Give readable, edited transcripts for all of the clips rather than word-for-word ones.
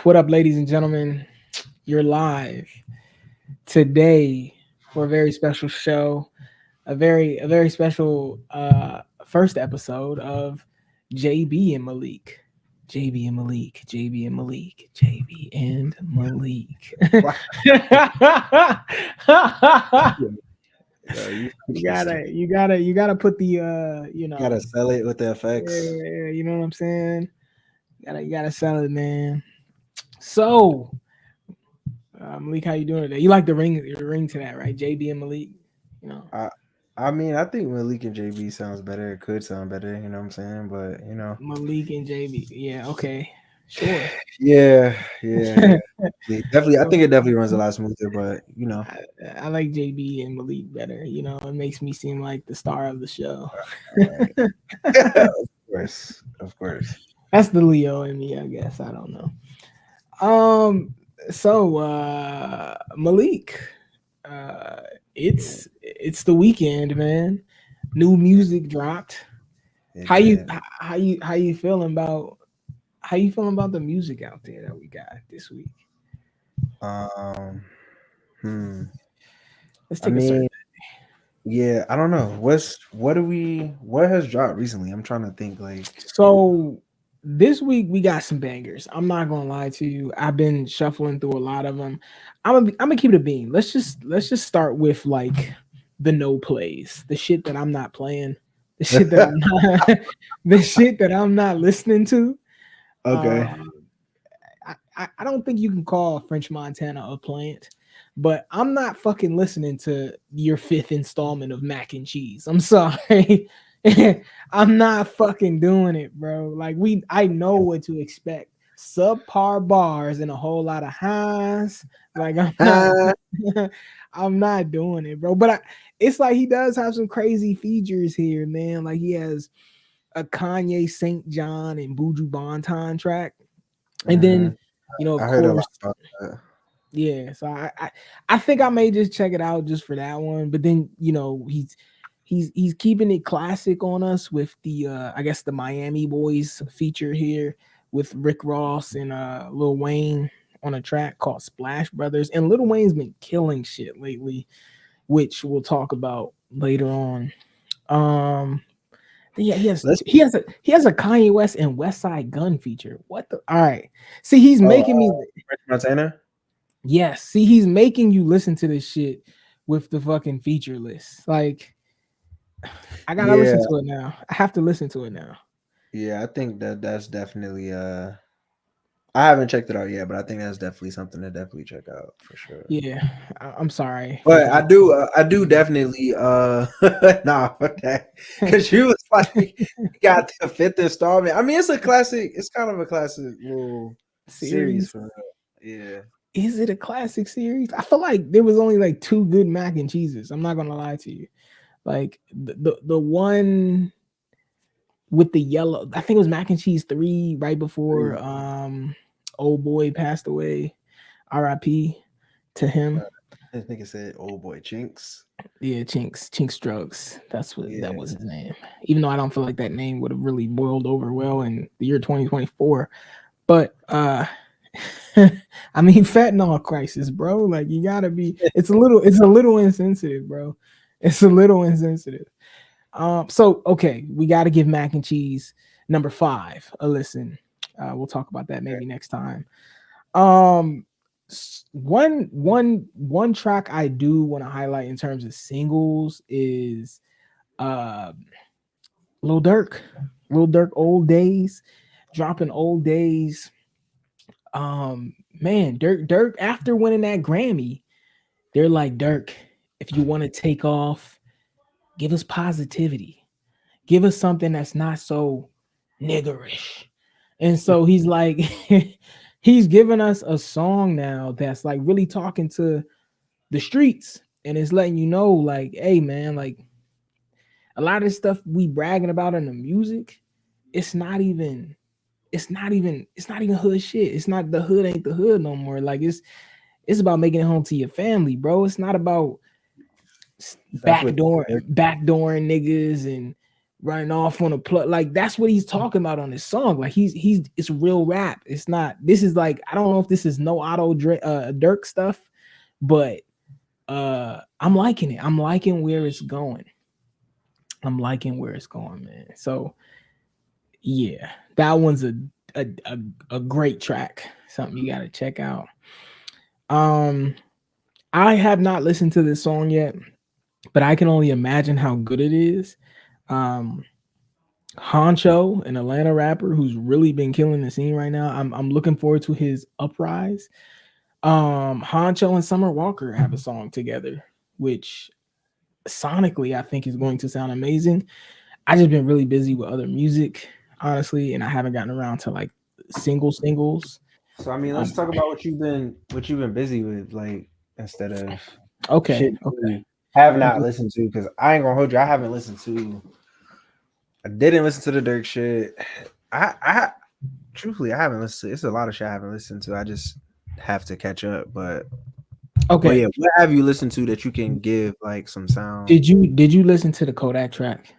What up, ladies and gentlemen? You're live today for a very special show, a very special first episode of JB and Malik. JB and Malik, JB and Malik, JB and Malik. Wow. Yo, you gotta put the gotta sell it with the effects. yeah, you know what I'm saying? You gotta sell it, man. So Malik, how you doing today? You like the ring to that, right? JB and Malik, you know. I mean, I think Malik and JB sounds better. It could sound better, you know what I'm saying? But Malik and JB, yeah, okay, sure. yeah. Definitely, I think it definitely runs a lot smoother. But I like JB and Malik better. You know, it makes me seem like the star of the show. of course. That's the Leo in me, I guess. I don't know. So Malik, it's the weekend, man. New music dropped. Yeah. How you feeling about the music out there that we got this week? Let's take a survey. Yeah, I don't know. What has dropped recently? I'm trying to think. So this week we got some bangers. I'm not gonna lie to you. I've been shuffling through a lot of them. I'm gonna keep it a bean. Let's just start with like the no plays, the shit that I'm not playing, the shit that I'm not, the shit that I'm not listening to. Okay. I don't think you can call French Montana a plant, but I'm not fucking listening to your fifth installment of Mac and Cheese. I'm sorry. I'm not fucking doing it, bro. Like I know what to expect. Subpar bars and a whole lot of highs. Like I'm not doing it, bro. But it's like he does have some crazy features here, man. Like he has a Kanye St. John and Buju Banton track. And then, of I heard a lot course, about that. yeah. So I think I may just check it out just for that one. But then, he's keeping it classic on us with the I guess the Miami Boys feature here with Rick Ross and Lil Wayne on a track called Splash Brothers. And Lil Wayne's been killing shit lately, which we'll talk about later on. Yeah, he has a Kanye West and West Side Gun feature. What the? All right. See, he's making me French Montana. Yes. See, he's making you listen to this shit with the fucking feature list. Like, I gotta listen to it now. I have to listen to it now. Yeah, I think that's definitely I haven't checked it out yet, but I think that's definitely something to definitely check out for sure. Yeah, I'm sorry, but I do definitely nah, fuck that, because you was like you got the fifth installment. I mean, it's a classic. It's kind of a classic little series for yeah. Is it a classic series? I feel like there was only like 2 good mac and cheeses. I'm not gonna lie to you. Like the one with the yellow, I think it was Mac and Cheese 3 right before old boy passed away. R.I.P. to him. I think it said old boy Chinks. Yeah, Chinks Drugs. That was his name. Even though I don't feel like that name would have really boiled over well in the year 2024. But I mean, fentanyl crisis, bro. Like you gotta be. It's a little insensitive, bro. It's a little insensitive. So okay, we got to give Mac and Cheese number 5 a listen. We'll talk about that maybe next time. One track I do want to highlight in terms of singles is Lil Durk Old Days, dropping Old Days. Man, Dirk after winning that Grammy, they're like, Dirk, if you want to take off, give us positivity. Give us something that's not so niggerish. And so he's like, he's giving us a song now that's like really talking to the streets. And it's letting you know, like, hey man, like a lot of this stuff we bragging about in the music, it's not even hood shit. It's not, the hood ain't the hood no more. Like it's about making it home to your family, bro. It's not about backdooring niggas and running off on a plug. Like that's what he's talking about on this song. Like he's it's real rap. It's not. This is like I don't know if this is no auto Dirk stuff, but I'm liking it. I'm liking where it's going. I'm liking where it's going, man. So yeah, that one's a great track. Something you got to check out. I have not listened to this song yet, but I can only imagine how good it is. Um, Honcho, an Atlanta rapper who's really been killing the scene right now. I'm looking forward to his uprise. Honcho and Summer Walker have a song together, which sonically I think is going to sound amazing. I just been really busy with other music, honestly, and I haven't gotten around to like singles. So I mean, let's talk about what you've been busy with, like instead of Okay, shit okay. you have not listened to. Because I ain't gonna hold you, I haven't listened to. I didn't listen to the Dirk shit. I truthfully I haven't listened to. It's a lot of shit I haven't listened to. I just have to catch up. But Okay. yeah, what have you listened to that you can give like some sound? Did you listen to the Kodak track?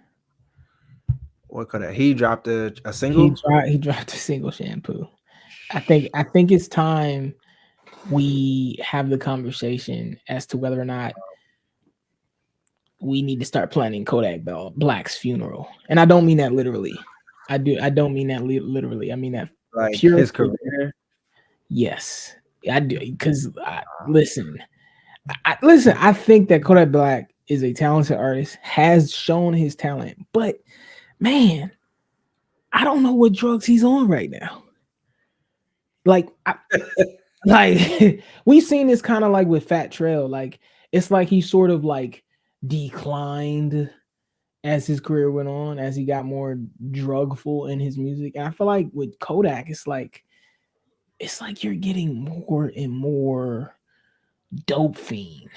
What could he dropped a single? He dropped a single shampoo. I think it's time we have the conversation as to whether or not we need to start planning Kodak Black's funeral. And I don't mean that literally. I don't mean that literally. I mean that Like pure. his career. Yes, I do. Because listen, listen. I think that Kodak Black is a talented artist, has shown his talent, but man, I don't know what drugs he's on right now. Like, like we've seen this kind of like with Fat Trail. Like, it's like he sort of like declined as his career went on, as he got more drugful in his music. And I feel like with Kodak, it's like you're getting more and more dope fiend,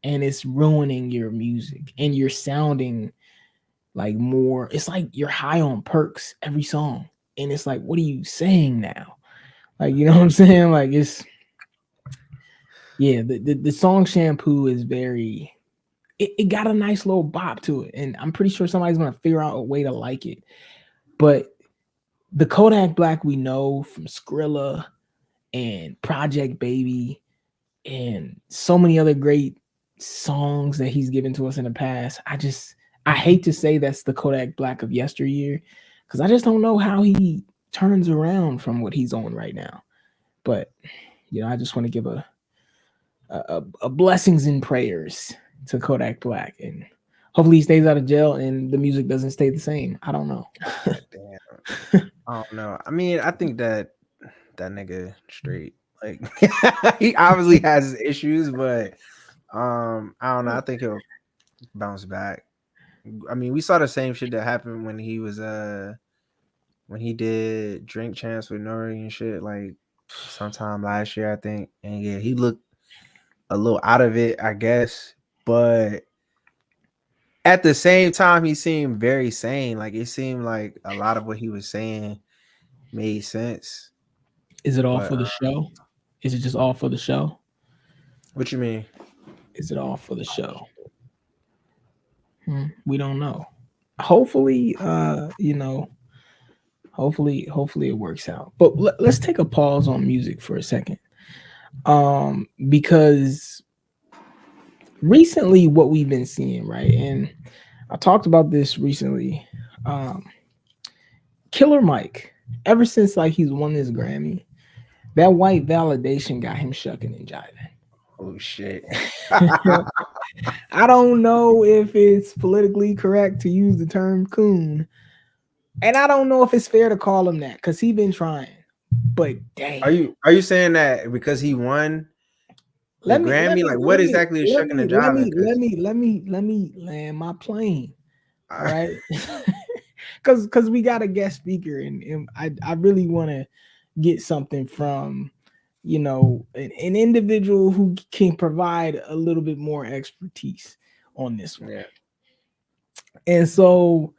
and it's ruining your music, and you're sounding like more. It's like you're high on perks every song, and it's like, what are you saying now? Like, you know what I'm saying? Like it's yeah. The song "Shampoo" is very. It got a nice little bop to it, and I'm pretty sure somebody's gonna figure out a way to like it. But the Kodak Black we know from Skrilla and Project Baby and so many other great songs that he's given to us in the past. I hate to say that's the Kodak Black of yesteryear because I just don't know how he turns around from what he's on right now. But I just want to give a blessings and prayers to Kodak Black, and hopefully he stays out of jail and the music doesn't stay the same. I don't know. Damn. I don't know. I mean, I think that nigga straight. Like he obviously has his issues, but I don't know. I think he'll bounce back. I mean, we saw the same shit that happened when he was when he did Drink Champs with Nori and shit, like sometime last year, I think. And yeah, he looked a little out of it, I guess. But at the same time, he seemed very sane. Like it seemed like a lot of what he was saying made sense. Is it all But for the show? Is it just all for the show? what you mean? Is it all for the show? We don't know. Hopefully, hopefully it works out. But let's take a pause on music for a second. Because recently what we've been seeing, right? And I talked about this recently. Um, Killer Mike, ever since like he's won this Grammy, that white validation got him shucking and jiving. Oh shit. I don't know if it's politically correct to use the term coon, and I don't know if it's fair to call him that because he been trying. But damn, Are you saying that because he won the let me let Grammy? me Like what let me exactly is let shucking me and let jiving? me let Because me let me land my plane. All right, because we got a guest speaker, and I really want to get something from an individual who can provide a little bit more expertise on this one. yeah. And so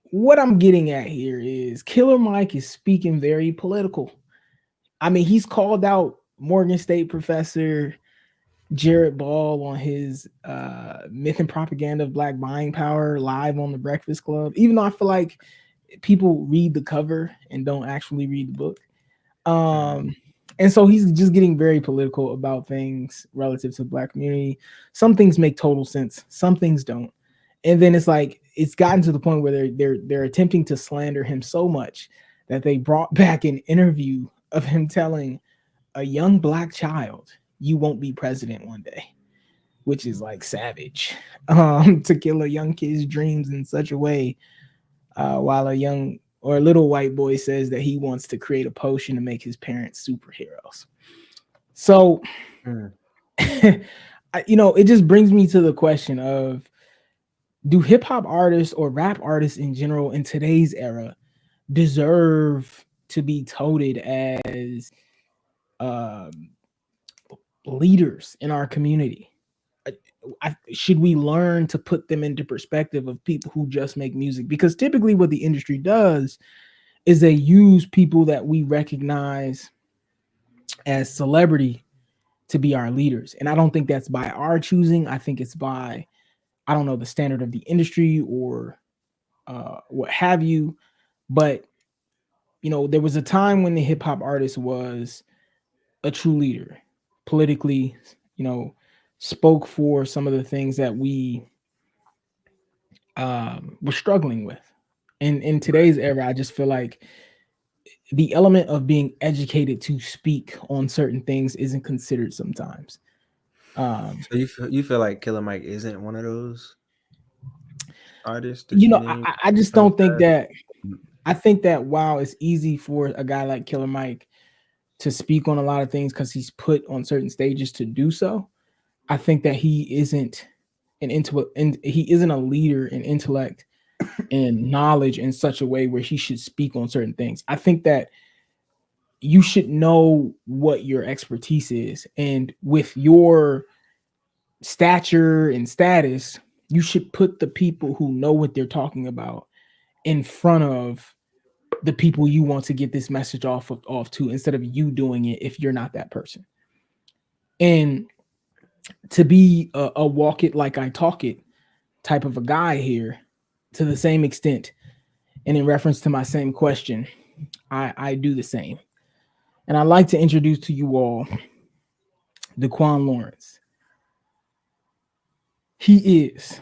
what I'm getting at here is Killer Mike is speaking very political. I mean, he's called out Morgan State professor Jared Ball on his myth and propaganda of black buying power live on the Breakfast Club, even though I feel like people read the cover and don't actually read the book. Um, and so he's just getting very political about things relative to the black community. Some things make total sense, some things don't. And then it's like it's gotten to the point where they're attempting to slander him so much that they brought back an interview of him telling a young black child, "You won't be president one day," which is like savage. To kill a young kid's dreams in such a way, while a young or a little white boy says that he wants to create a potion to make his parents superheroes. So, it just brings me to the question of, do hip hop artists or rap artists in general in today's era deserve to be touted as um, leaders in our community? Should we learn to put them into perspective of people who just make music? Because typically, what the industry does is they use people that we recognize as celebrity to be our leaders, and I don't think that's by our choosing. I think it's by, I don't know, the standard of the industry or what have you. But there was a time when the hip hop artist was a true leader, politically, you know, spoke for some of the things that we were struggling with. And in today's era, I just feel like the element of being educated to speak on certain things isn't considered sometimes. Um, So you feel like Killer Mike isn't one of those artists that you named I just from the don't think past? that. I think that while it's easy for a guy like Killer Mike to speak on a lot of things because he's put on certain stages to do so, I think that he isn't a leader in intellect and knowledge in such a way where he should speak on certain things. I think that you should know what your expertise is, and with your stature and status, you should put the people who know what they're talking about in front of the people you want to get this message off to, instead of you doing it if you're not that person. And to be a walk it like I talk it type of a guy here, to the same extent, and in reference to my same question, I do the same. And I'd like to introduce to you all DaQuan Lawrence. He is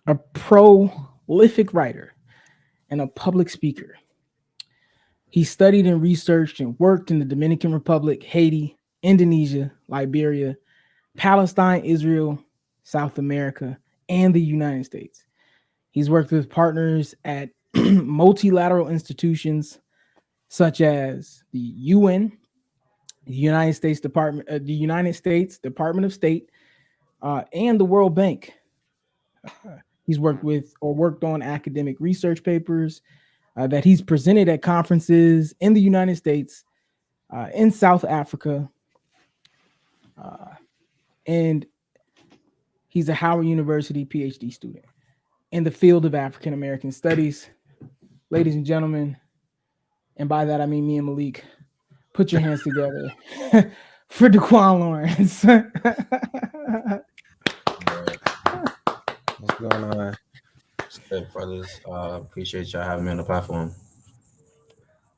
a prolific writer and a public speaker. He studied and researched and worked in the Dominican Republic, Haiti, Indonesia, Liberia, Palestine, Israel, South America, and the United States. He's worked with partners at multilateral institutions such as the UN, the United States Department of State, and the World Bank. He's worked on academic research papers that he's presented at conferences in the United States, in South Africa, uh, and he's a Howard University Ph.D. student in the field of African American studies. Ladies and gentlemen, and by that I mean me and Malik, put your hands together for DaQuan Lawrence. Right. What's going on? What's good, brothers? Appreciate y'all having me on the platform.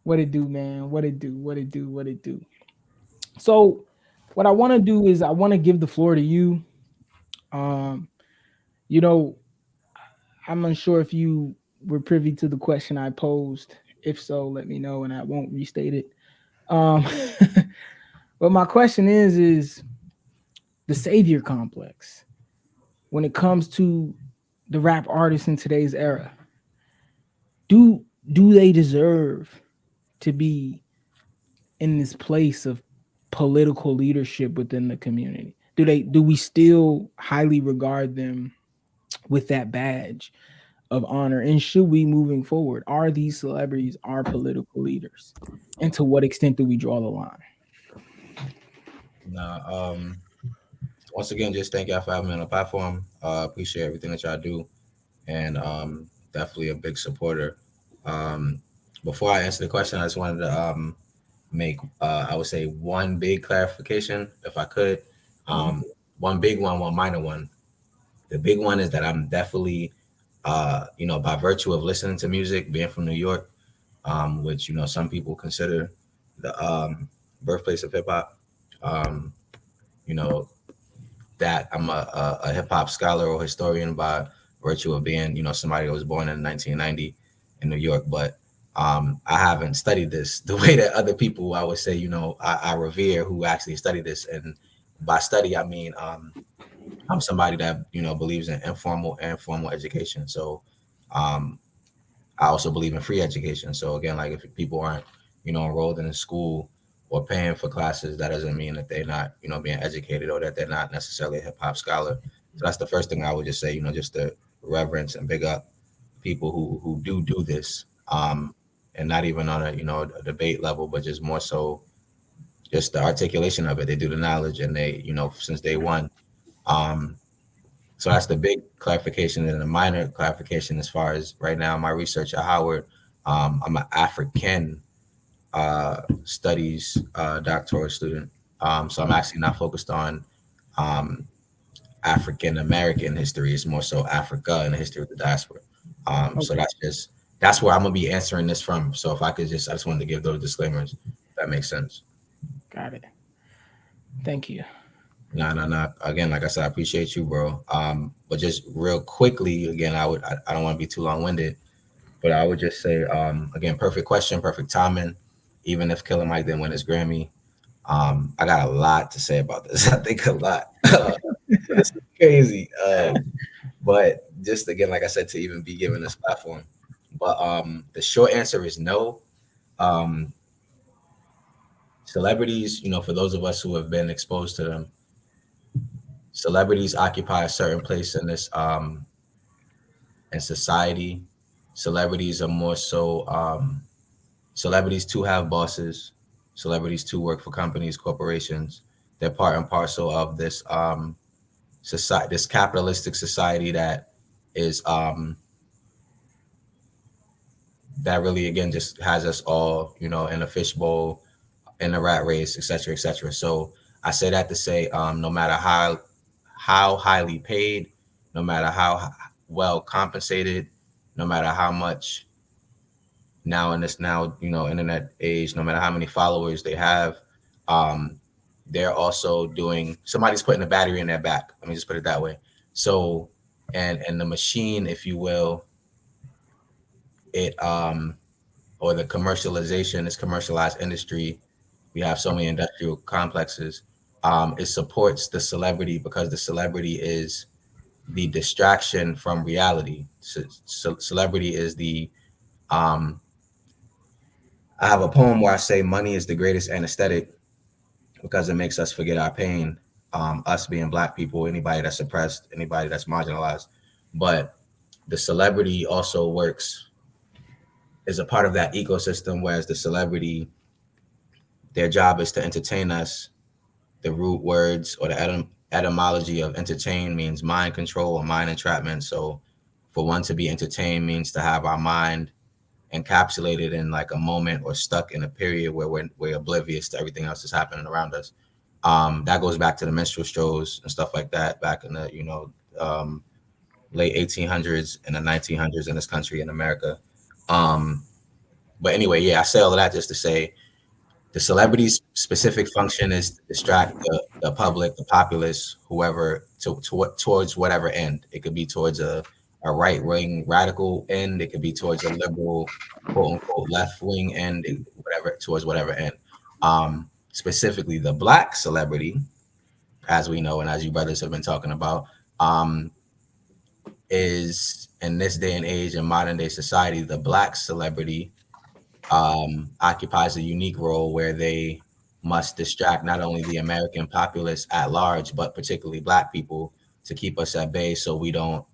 What it do, man? What it do? What it do? What it do? So, what I want to do is I want to give the floor to you. Um, you know, I'm unsure if you were privy to the question I posed. If so, let me know, and I won't restate it. Um, but my question is the savior complex when it comes to the rap artists in today's era. Do they deserve to be in this place of political leadership within the community? Do we still highly regard them with that badge of honor? And should we, moving forward, are these celebrities our political leaders? And to what extent do we draw the line? Nah, once again, just thank y'all for having me on the platform. Appreciate everything that y'all do, and definitely a big supporter. Um, Before I answer the question, I just wanted to make, I would say, one big clarification, if I could. Mhm. one big one minor one. The big one is that I'm definitely, by virtue of listening to music, being from New York, which some people consider the birthplace of hip hop. Um, you know that I'm a hip hop scholar or historian by virtue of being somebody that was born in 1990 in New York, but I haven't studied this the way that other people I would say I revere who actually study this, and by study I mean I'm somebody that believes in informal and formal education. So um, I also believe in free education. So again, like if people aren't, enrolled in a school or paying for classes, that doesn't mean that they're not, being educated or that they're not necessarily a hip hop scholar. So that's the first thing I would just say, just to reverence and big up people who do this, and not even on a debate level, but just more so just the articulation of it. They do the knowledge, and they, since day one. Um, so that's the big clarification, and the minor clarification as far as right now my research at Howard. I'm an African studies doctoral student. So I'm actually not focused on um, African American history. It's more so Africa and the history of the diaspora. So Okay, that's where I'm gonna be answering this from. So if I just wanted to give those disclaimers. If that makes sense. got it. Thank you. No, no, no. Again, like I said, I appreciate you, bro. But just real quickly, again, I don't want to be too long winded, but I would just say, again, perfect question, perfect timing. Even if Killer Mike didn't win his Grammy, I got a lot to say about this. I think a lot. So this is crazy. But just again, like I said, to even be given this platform. But the short answer is no. Um, Celebrities, for those of us who have been exposed to them, celebrities occupy a certain place in this in society. Celebrities are more so celebrities too have bosses. Celebrities too work for companies, corporations. They're part and parcel of this society, this capitalistic society that is that really again just has us all, in a fishbowl, in a rat race, etc., etc. So I say that to say, no matter how highly paid, no matter how well compensated, no matter how much now in this now internet age, no matter how many followers they have, um, they're also doing somebody's putting a battery in their back. Let me just put it that way. So and the machine, if you will, it or the commercialization, this commercialized industry, we have so many industrial complexes. It supports the celebrity because the celebrity is the distraction from reality. Celebrity is the um, I have a poem where I say money is the greatest anesthetic because it makes us forget our pain. Us being black people, anybody that's oppressed, anybody that's marginalized. But the celebrity also works is a part of that ecosystem, whereas the celebrity, their job is to entertain us. The root words or the etymology of entertain means mind control or mind entrapment. So for one to be entertained means to have our mind encapsulated in like a moment or stuck in a period where we're oblivious to everything else that's happening around us. That goes back to the minstrel shows and stuff like that back in the late 1800s and the 1900s in this country in America. Um, but anyway, yeah, I say all of that just to say the celebrity's specific function is to distract the public, the populace, whoever, towards whatever end. It could be towards a right wing radical end. It could be towards a liberal, quote unquote, left wing end. Whatever towards whatever end. Specifically, the black celebrity, as we know and as you brothers have been talking about, um, is in this day and age in modern day society, the black celebrity occupies a unique role where they must distract not only the American populace at large, but particularly Black people to keep us at bay so we don't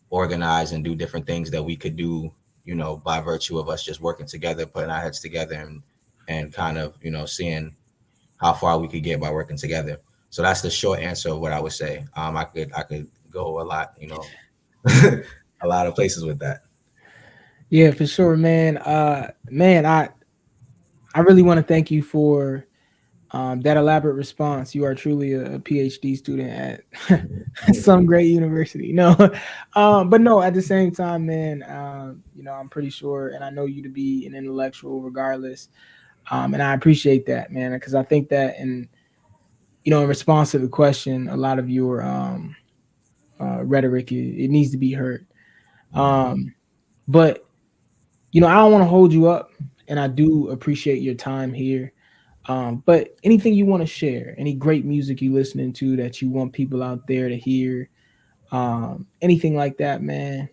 organize and do different things that we could do, by virtue of us just working together, putting our heads together and kind of, seeing how far we could get by working together. So that's the short answer of what I would say. I could go a lot, a lot of places with that. Yeah, for sure, man. Man, I really want to thank you for That elaborate response. You are truly a PhD student at some great university. No, but no. At the same time, man, I'm pretty sure, and I know you to be an intellectual, regardless. And I appreciate that, man, because I think that, in response to the question, a lot of your rhetoric, it needs to be heard. Um, but I don't want to hold you up, and I do appreciate your time here. But anything you want to share, any great music you listening to that you want people out there to hear, anything like that, man.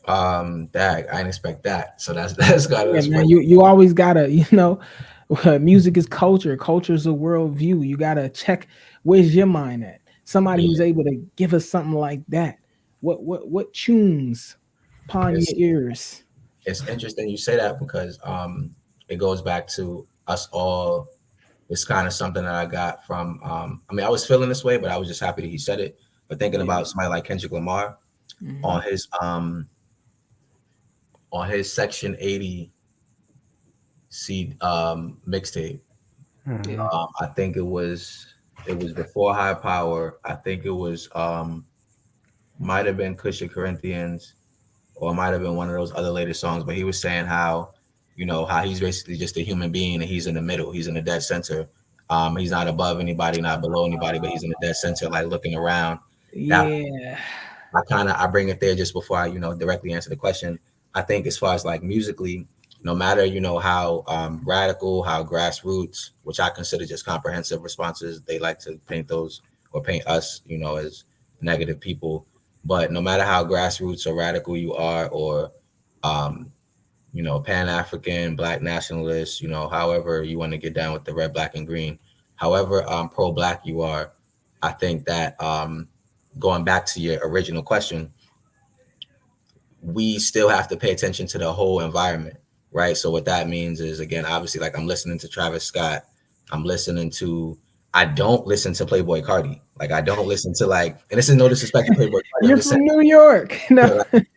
That I didn't expect that. So that's got Yeah, us man. first. You always gotta, music is culture. Culture is a worldview. You gotta check where's your mind at. Somebody Yeah, who's able to give us something like that. What tunes upon your it's ears? it's interesting you say that because it goes back to us all. It's kind of something that I got from I mean I was feeling this way, but I was just happy that he said it. But thinking Yeah. about somebody like Kendrick Lamar Hmm. on his um on his Section 80 C mixtape. Yeah. Mhm. I think it was before High Power. I think it was might have been Kusha Corinthians, or it might have been one of those other latest songs. But he was saying how, how he's basically just a human being and he's in the middle. He's in the dead center. He's not above anybody, not below anybody, but he's in the dead center, like looking around. That Yeah. I bring it there just before I directly answer the question. I think as far as like musically, no matter how radical, how grassroots, which I consider just comprehensive responses, they like to paint those or paint us, as negative people. But no matter how grassroots or radical you are, or um, Pan African, Black nationalist, however you want to get down with the red, black, and green, however pro Black you are, I think that going back to your original question, we still have to pay attention to the whole environment, right? So what that means is, again, obviously, like I'm listening to Travis Scott, I'm listening to. I don't listen to Playboy Cardi. Like I don't listen to and this is no disrespect to Playboy Cardi. I'm You're just saying, from New York. No. like,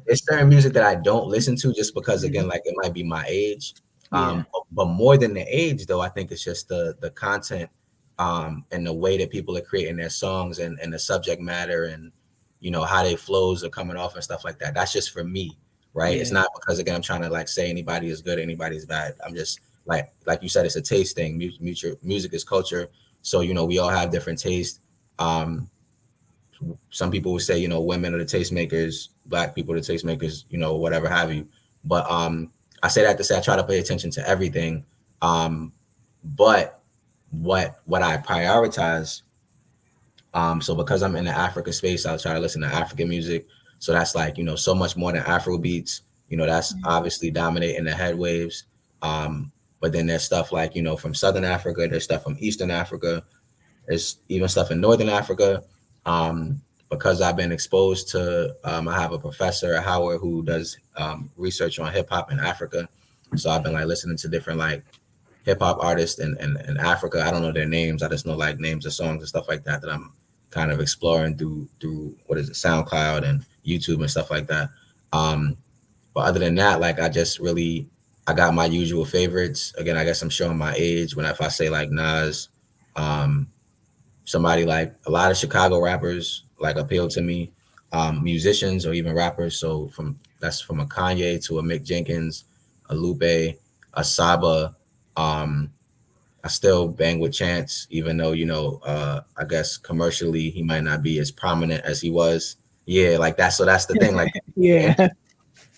it's certain music that I don't listen to just because, again, Mhm. like it might be my age. Yeah. But more than the age, though, I think it's just the content, and the way that people are creating their songs, and the subject matter, and how they flows are coming off and stuff like that. That's just for me, right? It's Yeah. not because, again, I'm trying to like say anybody is good, anybody's bad. I'm just like you said, it's a taste thing. Music is culture, so we all have different tastes. Um, some people would say, women are the tastemakers, Black people are the tastemakers, whatever have you. But I say that to say I try to pay attention to everything. Um, but what I prioritize, so because I'm in the Africa space, I'll try to listen to African music. So that's like, so much more than Afro beats. That's obviously dominating the head waves. Um, but then there's stuff like, from Southern Africa, there's stuff from Eastern Africa, there's even stuff in Northern Africa. Because I've been exposed to, I have a professor at Howard who does research on hip hop in Africa. So I've been like listening to different like hip hop artists in Africa. I don't know their names. I just know like names of songs and stuff like that that I'm kind of exploring through what is it, SoundCloud and YouTube and stuff like that. Um, but other than that, like I got my usual favorites. Again, I guess I'm showing my age when if I say like Nas, um, somebody like a lot of Chicago rappers like appeal to me, musicians or even rappers. So from a Kanye to a Mick Jenkins, a Lupe, a Saba. Um, I still bang with Chance, even though I guess commercially he might not be as prominent as he was. Yeah, like that. So that's the thing. Like Yeah.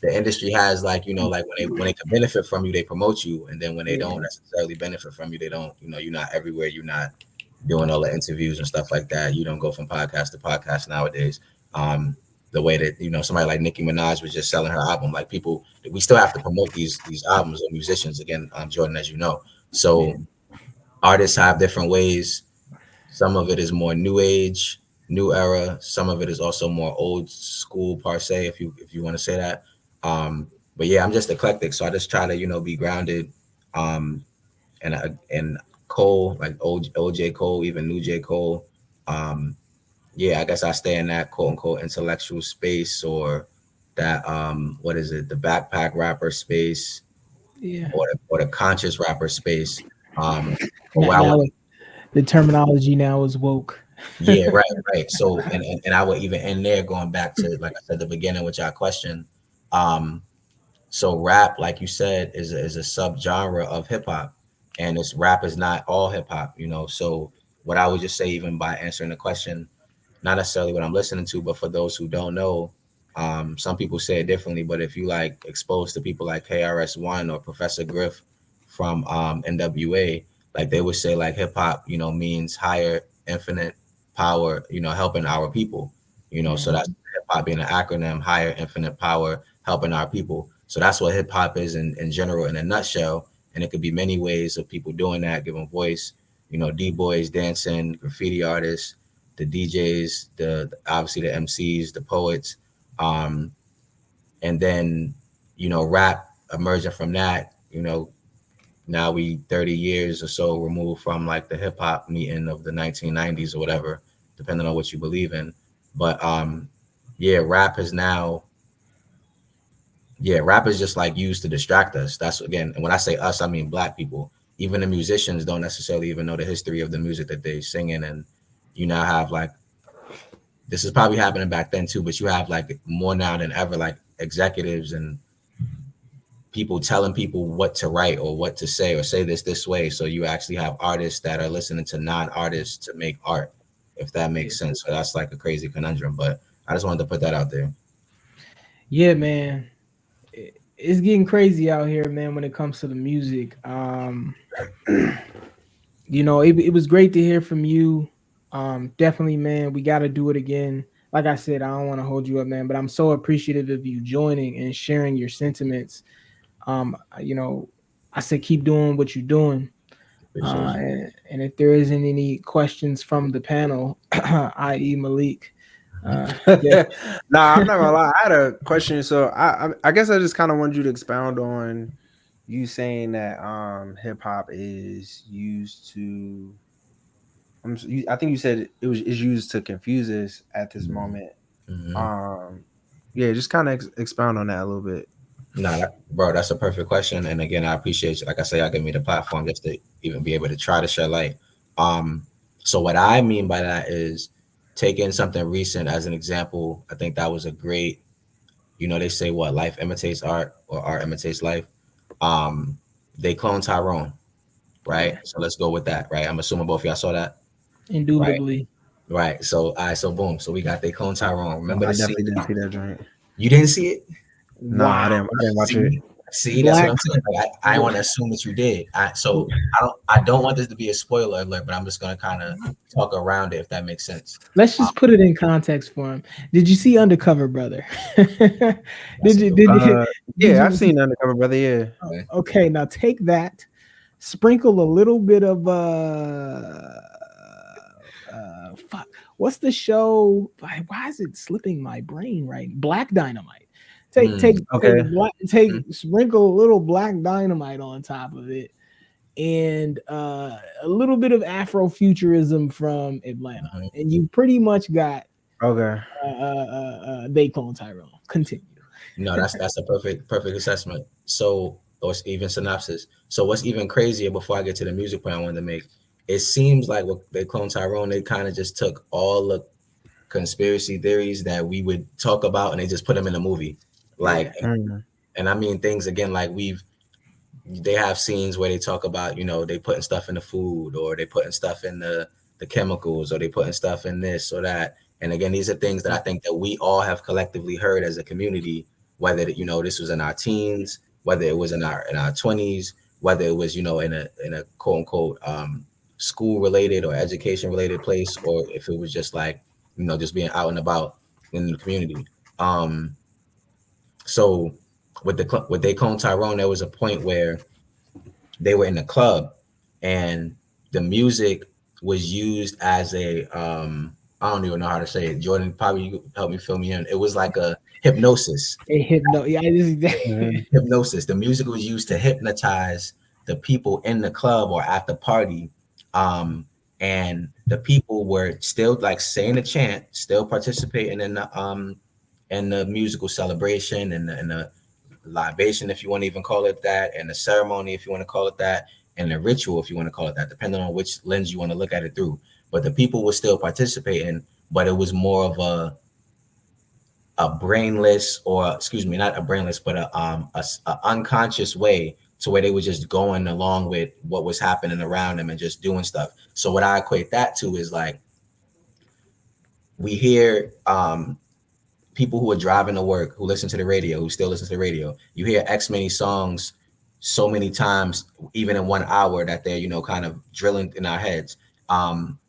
the industry has like like when they can benefit from you, they promote you, and then when they don't Yeah. necessarily benefit from you, they don't. You're not everywhere. You're not doing all the interviews and stuff like that. You don't go from podcast to podcast nowadays. Um, the way that somebody like Nicki Minaj was just selling her album, like people, we still have to promote these albums or musicians again, Jordan, as you know. Yeah. So artists have different ways. Some of it is more new age, new era. Some of it is also more old school per se, if you want to say that. But yeah, I'm just eclectic, so I just try to be grounded. Um, and Cole, like OJ Cole, even new J Cole. Um, yeah, I guess I stay in that quote unquote intellectual space, or that what is it, the backpack rapper space, Yeah. or the conscious rapper space. Um, But what I would, Now the terminology now is woke. yeah, right. So and I would even end there, going back to, like I said, the beginning with your question. Um, so rap, like you said, is a subgenre of hip hop, and this rap is not all hip hop, you know. So what I would just say, even by answering the question, not necessarily what I'm listening to, but for those who don't know, some people say it differently. But if you like exposed to people like KRS-One or Professor Griff from NWA, like they would say like hip hop, you know, means higher infinite power, you know, helping our people, you know. So Yeah. that's hip hop being an acronym, higher infinite power helping our people. So that's what hip hop is in general, in a nutshell. And it could be many ways of people doing that, giving voice, you know, D-boys dancing, graffiti artists, the DJs, the obviously the MCs, the poets, um, and then, you know, rap emerging from that. You know, now we 30 years or so removed from like the hip hop meeting of the 1990s or whatever, depending on what you believe in. But yeah, rap is just like used to distract us. That's, again, and when I say us, I mean black people. Even the musicians don't necessarily even know the history of the music that they sing in, and you now have like, this is probably happening back then too, but you have like more now than ever, like executives and people telling people what to write or what to say, or say this way. So you actually have artists that are listening to non-artists to make art, if that Yeah. makes sense. So that's like a crazy conundrum, but I just wanted to put that out there. Yeah, man. It's getting crazy out here, man, when it comes to the music. It was great to hear from you. Definitely, man, we got to do it again. Like I said, I don't want to hold you up, man, but I'm so appreciative of you joining and sharing your sentiments. You know, I said keep doing what you're doing. Appreciate you. And if there isn't any questions from the panel, i.e. Malik, yeah, Nah, I'm not gonna lie. I had a question. So I guess I just kind of wanted you to expound on you saying that hip hop is used to. I think you said is used to confuse us at this moment. Mm-hmm. Um, yeah, just kind of expound on that a little bit. Nah, bro, that's a perfect question. And again, I appreciate you. Like I say, y'all give me the platform just to even be able to try to shed light. Um, so what I mean by that is taking something recent as an example. I think that was a great, you know, they say what, life imitates art or art imitates life. Um, they cloned Tyrone, right? yeah, So let's go with that, right? I'm assuming both of y'all saw that, right? indubitably. Right. So all right, so boom. So we got they clone Tyrone. No, Remember I the scene? definitely didn't see that joint. You didn't see it? Nah, I Wow. didn't. I didn't watch it. See, see, that's what Black. I'm saying. Like, I want to assume that you did. So I don't want this to be a spoiler alert, but I'm just gonna kind of talk around it, if that makes sense. Let's Um, just put it in context for him. Did you see Undercover Brother? did that's a you? good Did one. you? Did Yeah, I've you? seen Undercover Brother. Yeah. Oh, Okay. okay, now take that, sprinkle a little bit of fuck. What's the show? Why is it slipping my brain right? Black Dynamite. Take Mm, take take Okay. black mm, take sprinkle a little Black Dynamite on top of it, and a little bit of Afrofuturism from Atlanta, mhm. and you pretty much got Okay. they clone Tyrone. Continue. No, that's a perfect assessment. So, or even synopsis. So, what's even crazier, before I get to the music point I wanted to make, it seems like what they clone Tyrone, they kind of just took all the conspiracy theories that we would talk about and they just put them in a movie. Like, Yeah. Mm. and I mean things again like they have scenes where they talk about, you know, they putting stuff in the food, or they putting stuff in the chemicals, or they putting stuff in this or that. And again, these are things that I think that we all have collectively heard as a community, whether, you know, this was in our teens, whether it was in our 20s, whether it was, you know, in a quote unquote school related or education related place, or if it was just like, you know, just being out and about in the community. Um, so with they clone Tyrone, there was a point where they were in the club and the music was used as a I don't even know how to say it. Jordan, probably you could help me fill me in. It was like a hypnosis. A hypno. Yeah, this is Mhm. Hypnosis. The music was used to hypnotize the people in the club or at the party. Um, and the people were still like saying the chant, still participating in the musical celebration and the libation, if you want to even call it that, and the ceremony, if you want to call it that. and a ritual, if you want to call it that, depending on which lens you want to look at it through. But the people were still participating, but it was more of a brainless, or excuse me, not a brainless, but a unconscious way to where they were just going along with what was happening around them and just doing stuff. So what I equate that to is like we hear people who are driving to work, who listen to the radio, who still listen to the radio. You hear X many songs so many times, even in 1 hour, that they're, kind of drilling in our heads.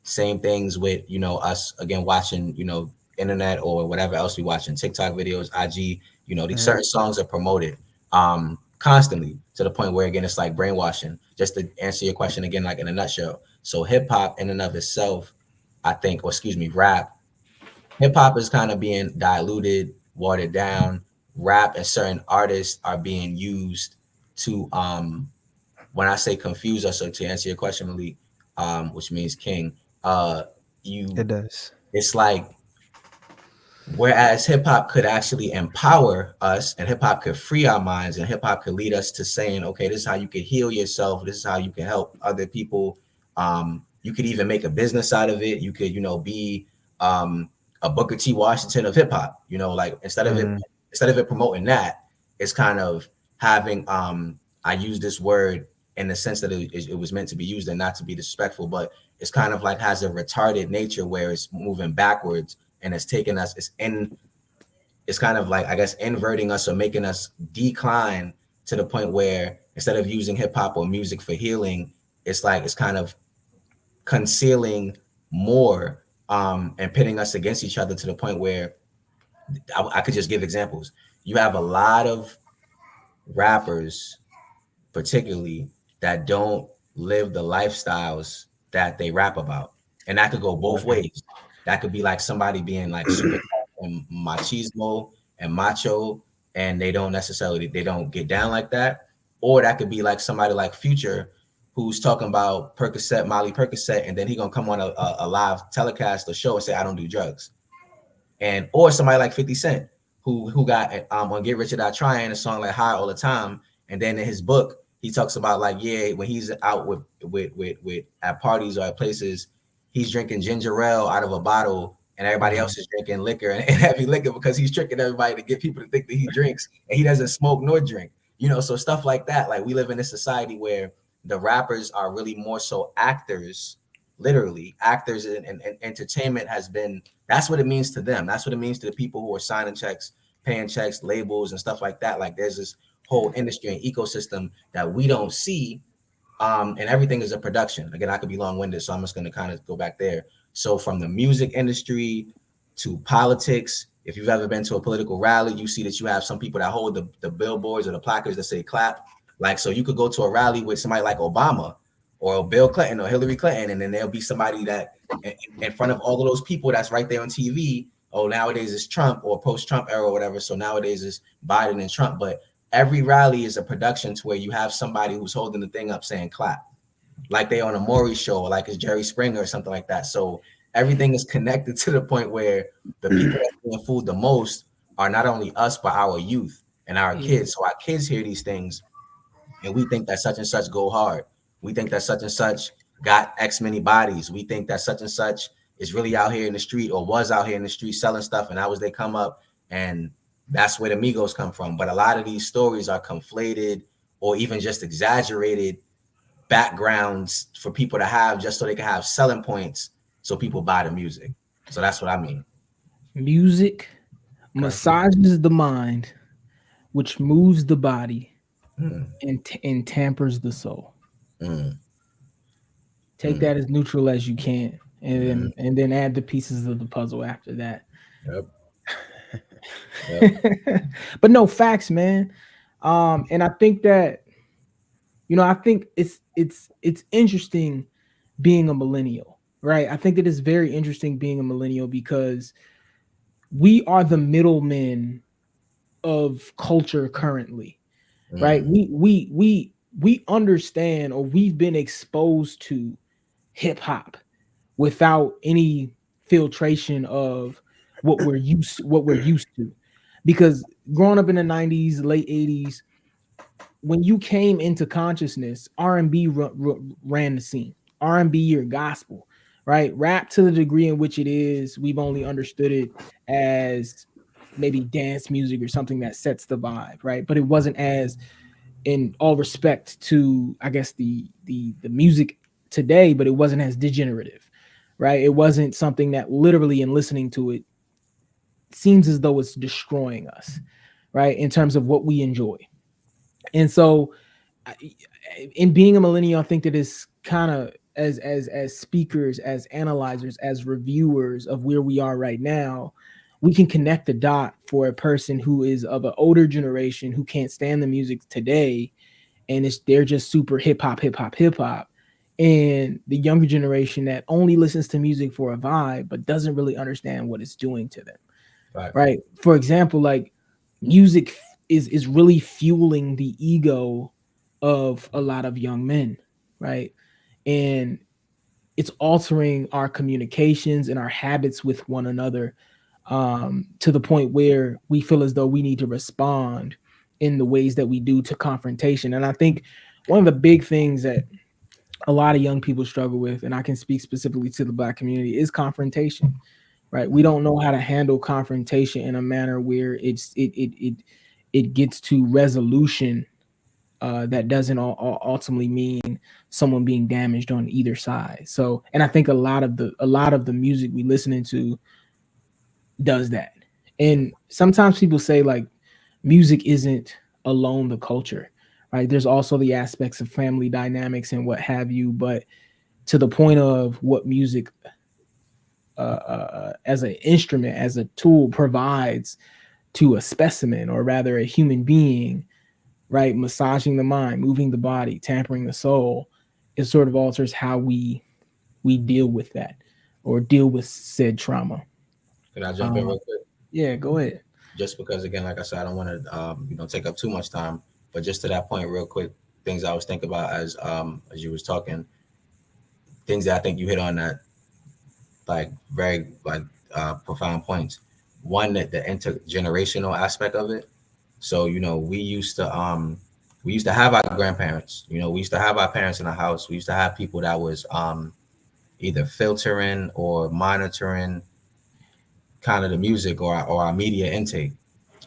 Same things with, us again, watching, internet or whatever else we watching, TikTok videos, IG, these certain songs are promoted constantly to the point where, again, it's like brainwashing. Just to answer your question again, like in a nutshell. So hip hop in and of itself, I think, or excuse me, rap, hip hop is kind of being diluted, watered down. Rap and certain artists are being used to, when I say confuse us, or to answer your question, Malik, which means king, It does. it's like, whereas hip hop could actually empower us, and hip hop could free our minds, and hip hop could lead us to saying, okay, this is how you can heal yourself. This is how you can help other people. You could even make a business out of it. You could, be a Booker T. Washington of hip hop. Like instead of it promoting that, it's kind of having. I use this word in the sense that it was meant to be used and not to be disrespectful, but it's kind of like has a retarded nature where it's moving backwards. And it's taking us, it's kind of like, I guess, inverting us or making us decline to the point where instead of using hip hop or music for healing, it's like, it's kind of concealing more and pitting us against each other to the point where I could just give examples. You have a lot of rappers, particularly, that don't live the lifestyles that they rap about. And that could go both ways. That could be like somebody being like super and machismo and macho, and they don't get down like that. Or that could be like somebody like Future, who's talking about Percocet, Molly Percocet, and then he gonna come on a live telecast or show and say, I don't do drugs. And or somebody like 50 Cent, who got on Get Rich or Die Trying, a song like High all the time. And then in his book, he talks about like, yeah, when he's out with at parties or at places, he's drinking ginger ale out of a bottle, and everybody else is drinking liquor and heavy liquor because he's tricking everybody to get people to think that he drinks, and he doesn't smoke nor drink. So stuff like that. Like, we live in a society where the rappers are really more so actors, literally actors, and entertainment has been, that's what it means to them. That's what it means to the people who are signing checks, paying checks, labels and stuff like that. Like, there's this whole industry and ecosystem that we don't see. And everything is a production. Again, I could be long-winded, so I'm just going to kind of go back there. So from the music industry to politics, if you've ever been to a political rally, you see that you have some people that hold the billboards or the placards that say clap. Like, so you could go to a rally with somebody like Obama or Bill Clinton or Hillary Clinton, and then there'll be somebody that in front of all of those people that's right there on TV. Oh, nowadays it's Trump or post-Trump era or whatever. So nowadays it's Biden and Trump. But every rally is a production to where you have somebody who's holding the thing up saying clap, like they on a Maury show, or like it's Jerry Springer or something like that. So everything is connected to the point where the people that are being fooled the most are not only us, but our youth and our kids. So our kids hear these things and we think that such and such go hard. We think that such and such got X many bodies. We think that such and such is really out here in the street or was out here in the street selling stuff. And that was they come up, and that's where the Migos come from. But a lot of these stories are conflated or even just exaggerated backgrounds for people to have just so they can have selling points so people buy the music. So that's what I mean. Music massages the mind, which moves the body and tampers the soul. Take that as neutral as you can, and then add the pieces of the puzzle after that. Yep. But no, facts, man. And I think that, I think it's interesting being a millennial, right? I think that it's very interesting being a millennial because we are the middlemen of culture currently, right? We understand, or we've been exposed to hip hop without any filtration of what we're used to, because growing up in the 90s, late 80s, when you came into consciousness, R&B ran the scene. R&B or gospel, right? Rap, to the degree in which it is, we've only understood it as maybe dance music or something that sets the vibe, right? But it wasn't as, in all respect to, I guess, the music today, but it wasn't as degenerative, right? It wasn't something that literally, in listening to it, seems as though it's destroying us, right? In terms of what we enjoy. And so, in being a millennial, I think that is kind of, as speakers, as analyzers, as reviewers of where we are right now, we can connect the dot for a person who is of an older generation who can't stand the music today, and they're just super hip hop, hip hop, hip hop. And the younger generation that only listens to music for a vibe but doesn't really understand what it's doing to them. Right. Right. For example, like, music is really fueling the ego of a lot of young men, right? And it's altering our communications and our habits with one another, to the point where we feel as though we need to respond in the ways that we do to confrontation. And I think one of the big things that a lot of young people struggle with, and I can speak specifically to the Black community, is confrontation. Right? We don't know how to handle confrontation in a manner where it gets to resolution, that doesn't ultimately mean someone being damaged on either side. So, and I think a lot of the music we listening to does that. And sometimes people say, like, music isn't alone the culture, right? There's also the aspects of family dynamics and what have you. But to the point of what music, as an instrument, as a tool, provides to a specimen, or rather a human being, right? Massaging the mind, moving the body, tampering the soul, it sort of alters how we deal with that, or deal with said trauma. Can I jump in Um, real quick? yeah, go ahead. Just because, again, like I said, I don't want to take up too much time, but just to that point, real quick, things I was thinking about as you was talking, things that I think you hit on that, like, very, like, profound points. One, that the intergenerational aspect of it. So, we used to have our grandparents. We used to have our parents in the house. We used to have people that was either filtering or monitoring kind of the music, or our media intake.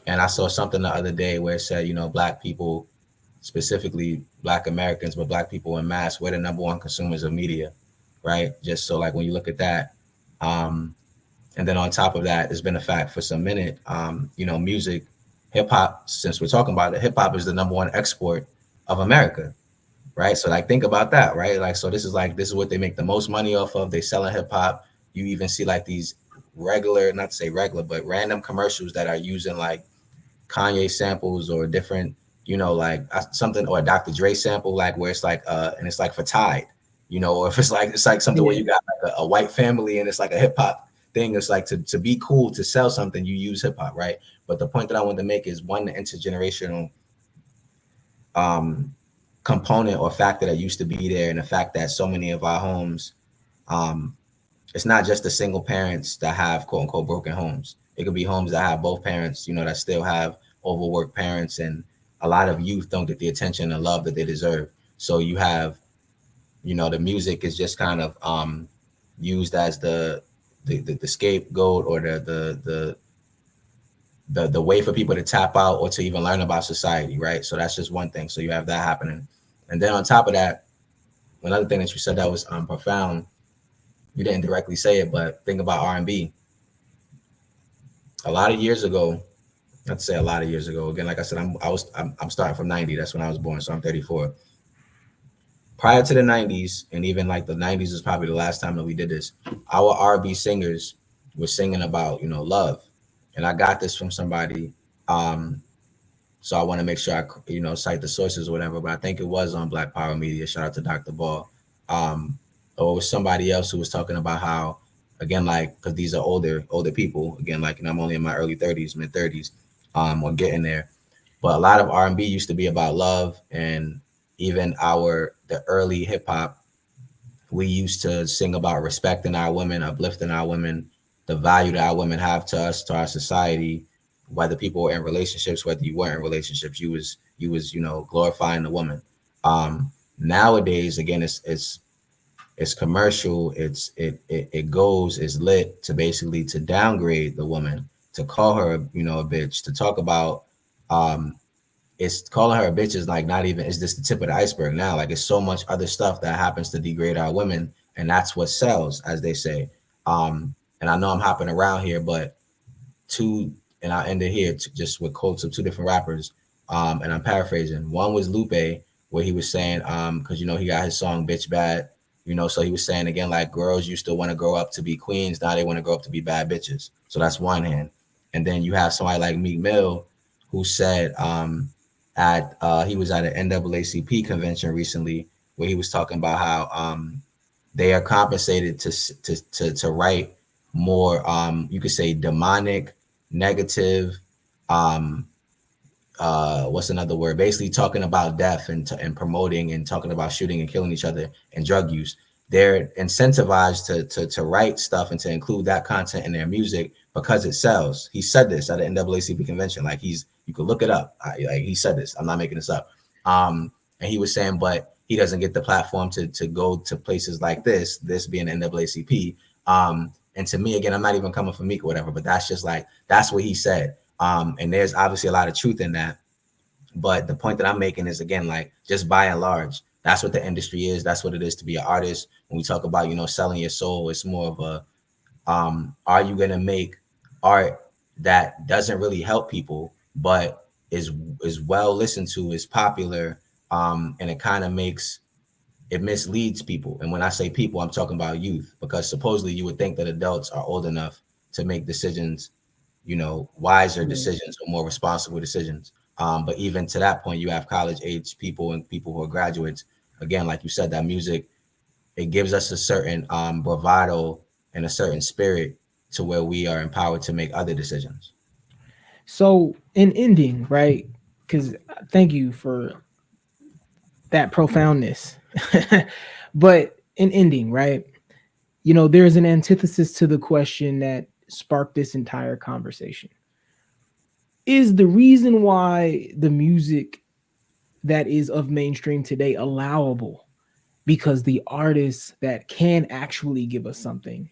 And I saw something the other day where it said, Black people, specifically Black Americans, but Black people in mass, we're the number one consumers of media, right? Just so, like, when you look at that, um, and then on top of that, it's been a fact for some minute, music, hip hop. Since we're talking about it, hip hop is the number one export of America, right? So, like, think about that, right? Like, so this is what they make the most money off of. They selling hip hop. You even see, like, these regular, not to say regular, but random commercials that are using, like, Kanye samples, or different, like, something, or a Dr. Dre sample, like, where it's like, and it's like for Tide, or if it's like something where Yeah, you got like a white family and it's like a hip hop thing. It's like, to be cool, to sell something, you use hip hop, right? But the point that I wanted to make is, one, the intergenerational um, component or factor that used to be there, and the fact that so many of our homes, um, it's not just the single parents that have, quote unquote, broken homes. It could be homes that have both parents, that still have overworked parents, and a lot of youth don't get the attention and love that they deserve. So you have, the music is just kind of used as the scapegoat, or the way for people to tap out, or to even learn about society, right? So that's just one thing. So you have that happening, and then on top of that, another thing that you said that was profound. You didn't directly say it, but think about R&B. A lot of years ago, not to say a lot of years ago. Again, like I said, I'm starting from 90. That's when I was born, so I'm 34. Prior to the 90s, and even like the 90s is probably the last time that we did this. Our R&B singers were singing about, love, and I got this from somebody. Um, so I want to make sure I, cite the sources or whatever. But I think it was on Black Power Media. Shout out to Dr. Ball. Or it was somebody else who was talking about how, again, like, because these are older people. Again, like, I'm only in my early 30s, mid 30s, or getting there. But a lot of R&B used to be about love, and even the early hip hop, we used to sing about respecting our women, uplifting our women, the value that our women have to us, to our society. whether people were in relationships, whether you weren't in relationships, you was glorifying the woman. Nowadays, again, it's commercial. It goes is lit to basically to downgrade the woman, to call her a bitch, to talk about um it's calling her a bitch is like not even, it's just the tip of the iceberg now. Like it's so much other stuff that happens to degrade our women, and that's what sells, as they say. And I know I'm hopping around here, but two, and I'll end it here just with quotes of two different rappers. And I'm paraphrasing. One was Lupe, where he was saying, because he got his song "Bitch Bad," so he was saying again, like girls used to want to grow up to be queens, now they want to grow up to be bad bitches. So that's one hand. And then you have somebody like Meek Mill, who said, at he was at an NAACP convention recently, where he was talking about how they are compensated to write more, you could say, demonic, negative, um what's another word, basically talking about death and promoting and talking about shooting and killing each other and drug use. They're incentivized to write stuff and to include that content in their music because it sells. He said this at the NAACP convention. Like you could look it up. Like he said this. I'm not making this up. And he was saying, but he doesn't get the platform to go to places like this being NAACP. And to me, again, I'm not even coming for Meek or whatever, but that's just like, that's what he said. And there's obviously a lot of truth in that. But the point that I'm making is, again, like, just by and large, that's what the industry is. That's what it is to be an artist. When we talk about, selling your soul, it's more of a, are you going to make art that doesn't really help people, but is well listened to, is popular, and it kind of it misleads people. And when I say people, I'm talking about youth, because supposedly you would think that adults are old enough to make decisions, wiser decisions or more responsible decisions. But even to that point, you have college age people and people who are graduates. Again, like you said, that music, it gives us a certain bravado and a certain spirit to where we are empowered to make other decisions. So in ending, right? Because thank you for that profoundness. But in ending, right? There's an antithesis to the question that sparked this entire conversation. Is the reason why the music that is of mainstream today allowable because the artists that can actually give us something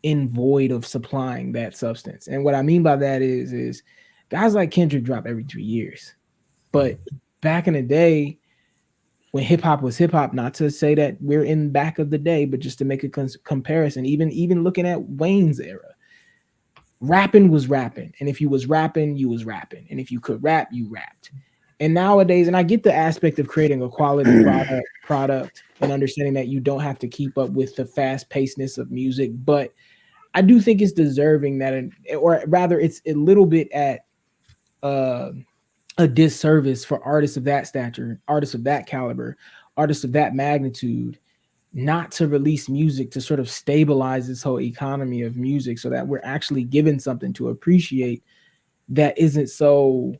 in void of supplying that substance? And what I mean by that is guys like Kendrick drop every 2 years. But back in the day, when hip hop was hip hop, not to say that we're in back of the day, but just to make a comparison, even looking at Wayne's era, rapping was rapping. And if you was rapping, you was rapping. And if you could rap, you rapped. And nowadays, and I get the aspect of creating a quality product and understanding that you don't have to keep up with the fast pacedness of music, but I do think it's deserving that, or rather, it's a little bit at a disservice for artists of that stature, artists of that caliber, artists of that magnitude, not to release music to sort of stabilize this whole economy of music so that we're actually given something to appreciate that isn't so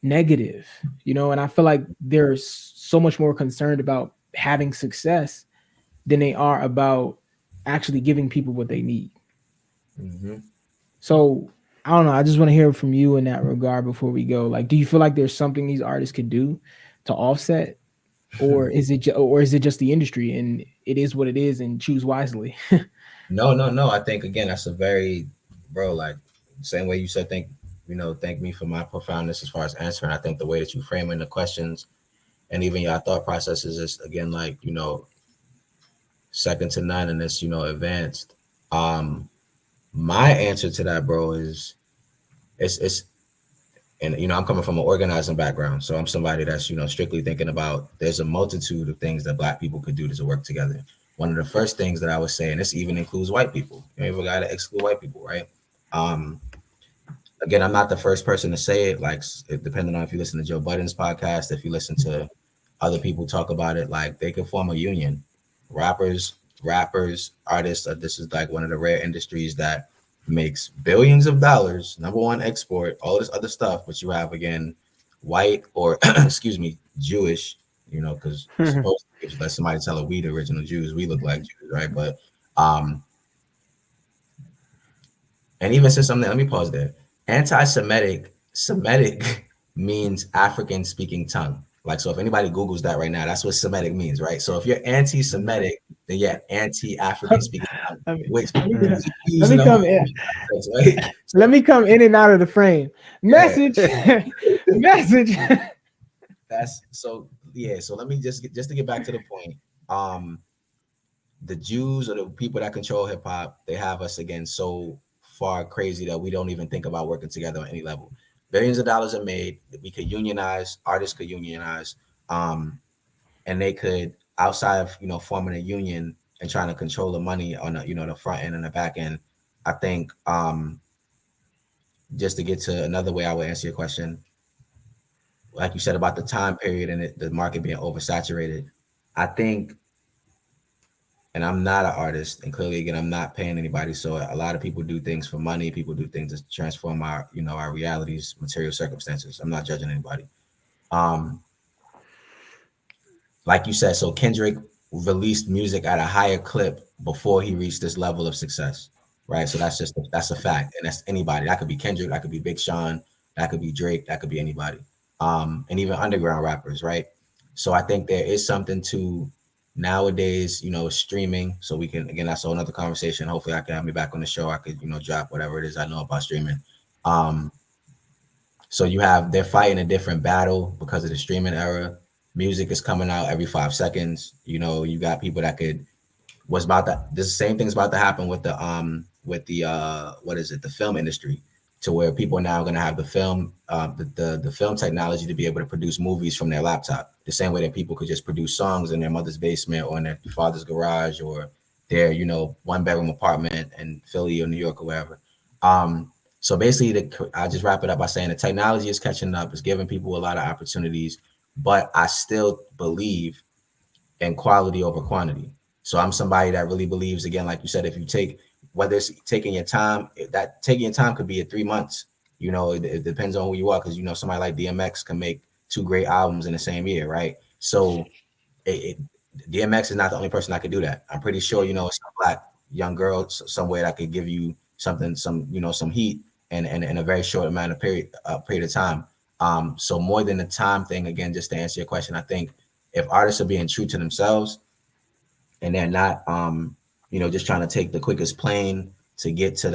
negative, and I feel like they're so much more concerned about having success than they are about actually giving people what they need. Mm-hmm. So I don't know. I just want to hear from you in that regard before we go. Like, do you feel like there's something these artists could do to offset, or is it just the industry and it is what it is and choose wisely? No. I think, again, that's a very, bro, like, same way you said, thank me for my profoundness as far as answering. I think the way that you frame in the questions and even your thought processes is, again, like, second to none, and it's, advanced. My answer to that, bro, is it's and I'm coming from an organizing background, so I'm somebody that's strictly thinking about, there's a multitude of things that Black people could do to work together. One of the first things that I would say, and this even includes white people, you got to exclude white people, right? Again, I'm not the first person to say it. Like, depending on if you listen to Joe Budden's podcast, if you listen to other people talk about it, like, they can form a union. Rappers, artists. This is like one of the rare industries that makes billions of dollars. Number one export, all this other stuff. But you have, again, white or excuse me, Jewish. Because supposed to, if you let somebody tell her we the original Jews, we look like Jews, right? But and even since let me pause there. Semitic means African speaking tongue. Like, so if anybody Googles that right now, that's what Semitic means, right? So if you're anti-Semitic, then yeah, anti-African speaking tongue, I mean, which let me, we let use me in a come whole in. context, right? Let me come in and out of the frame. Message, message. That's so yeah. So let me just to get back to the point. Um, the Jews or the people that control hip hop, they have us again so far crazy that we don't even think about working together on any level. Billions of dollars are made. We could unionize. Artists could unionize, and they could outside of forming a union and trying to control the money on the the front end and the back end. I think just to get to another way I would answer your question, like you said about the time period and the market being oversaturated. I think, and I'm not an artist, and clearly again, I'm not paying anybody. So a lot of people do things for money. People do things to transform our, our realities, material circumstances. I'm not judging anybody. Um, like you said, so Kendrick released music at a higher clip before he reached this level of success, right? So that's a fact, and that's anybody. That could be Kendrick, that could be Big Sean, that could be Drake, that could be anybody, and even underground rappers, right? So I think there is something to nowadays, streaming. So we can again, that's another conversation. Hopefully, I can have me back on the show. I could, drop whatever it is I know about streaming. Um, so they're fighting a different battle because of the streaming era. Music is coming out every 5 seconds. You got people that could what's about that. The same thing's about to happen with the what is it, the film industry, to where people are now going to have the film technology to be able to produce movies from their laptop, the same way that people could just produce songs in their mother's basement or in their father's garage or their 1 bedroom apartment in Philly or New York or wherever. So basically, I just wrap it up by saying the technology is catching up, it's giving people a lot of opportunities, but I still believe in quality over quantity. So I'm somebody that really believes, again, like you said, if you take, whether it's taking your time, that taking your time could be at 3 months. It depends on who you are, because somebody like DMX can make 2 great albums in the same year, right? So it, DMX is not the only person that could do that. I'm pretty sure some black young girl somewhere that could give you something, some heat, and in a very short amount of period of time. So more than the time thing, again, just to answer your question, I think if artists are being true to themselves and they're not just trying to take the quickest plane to get to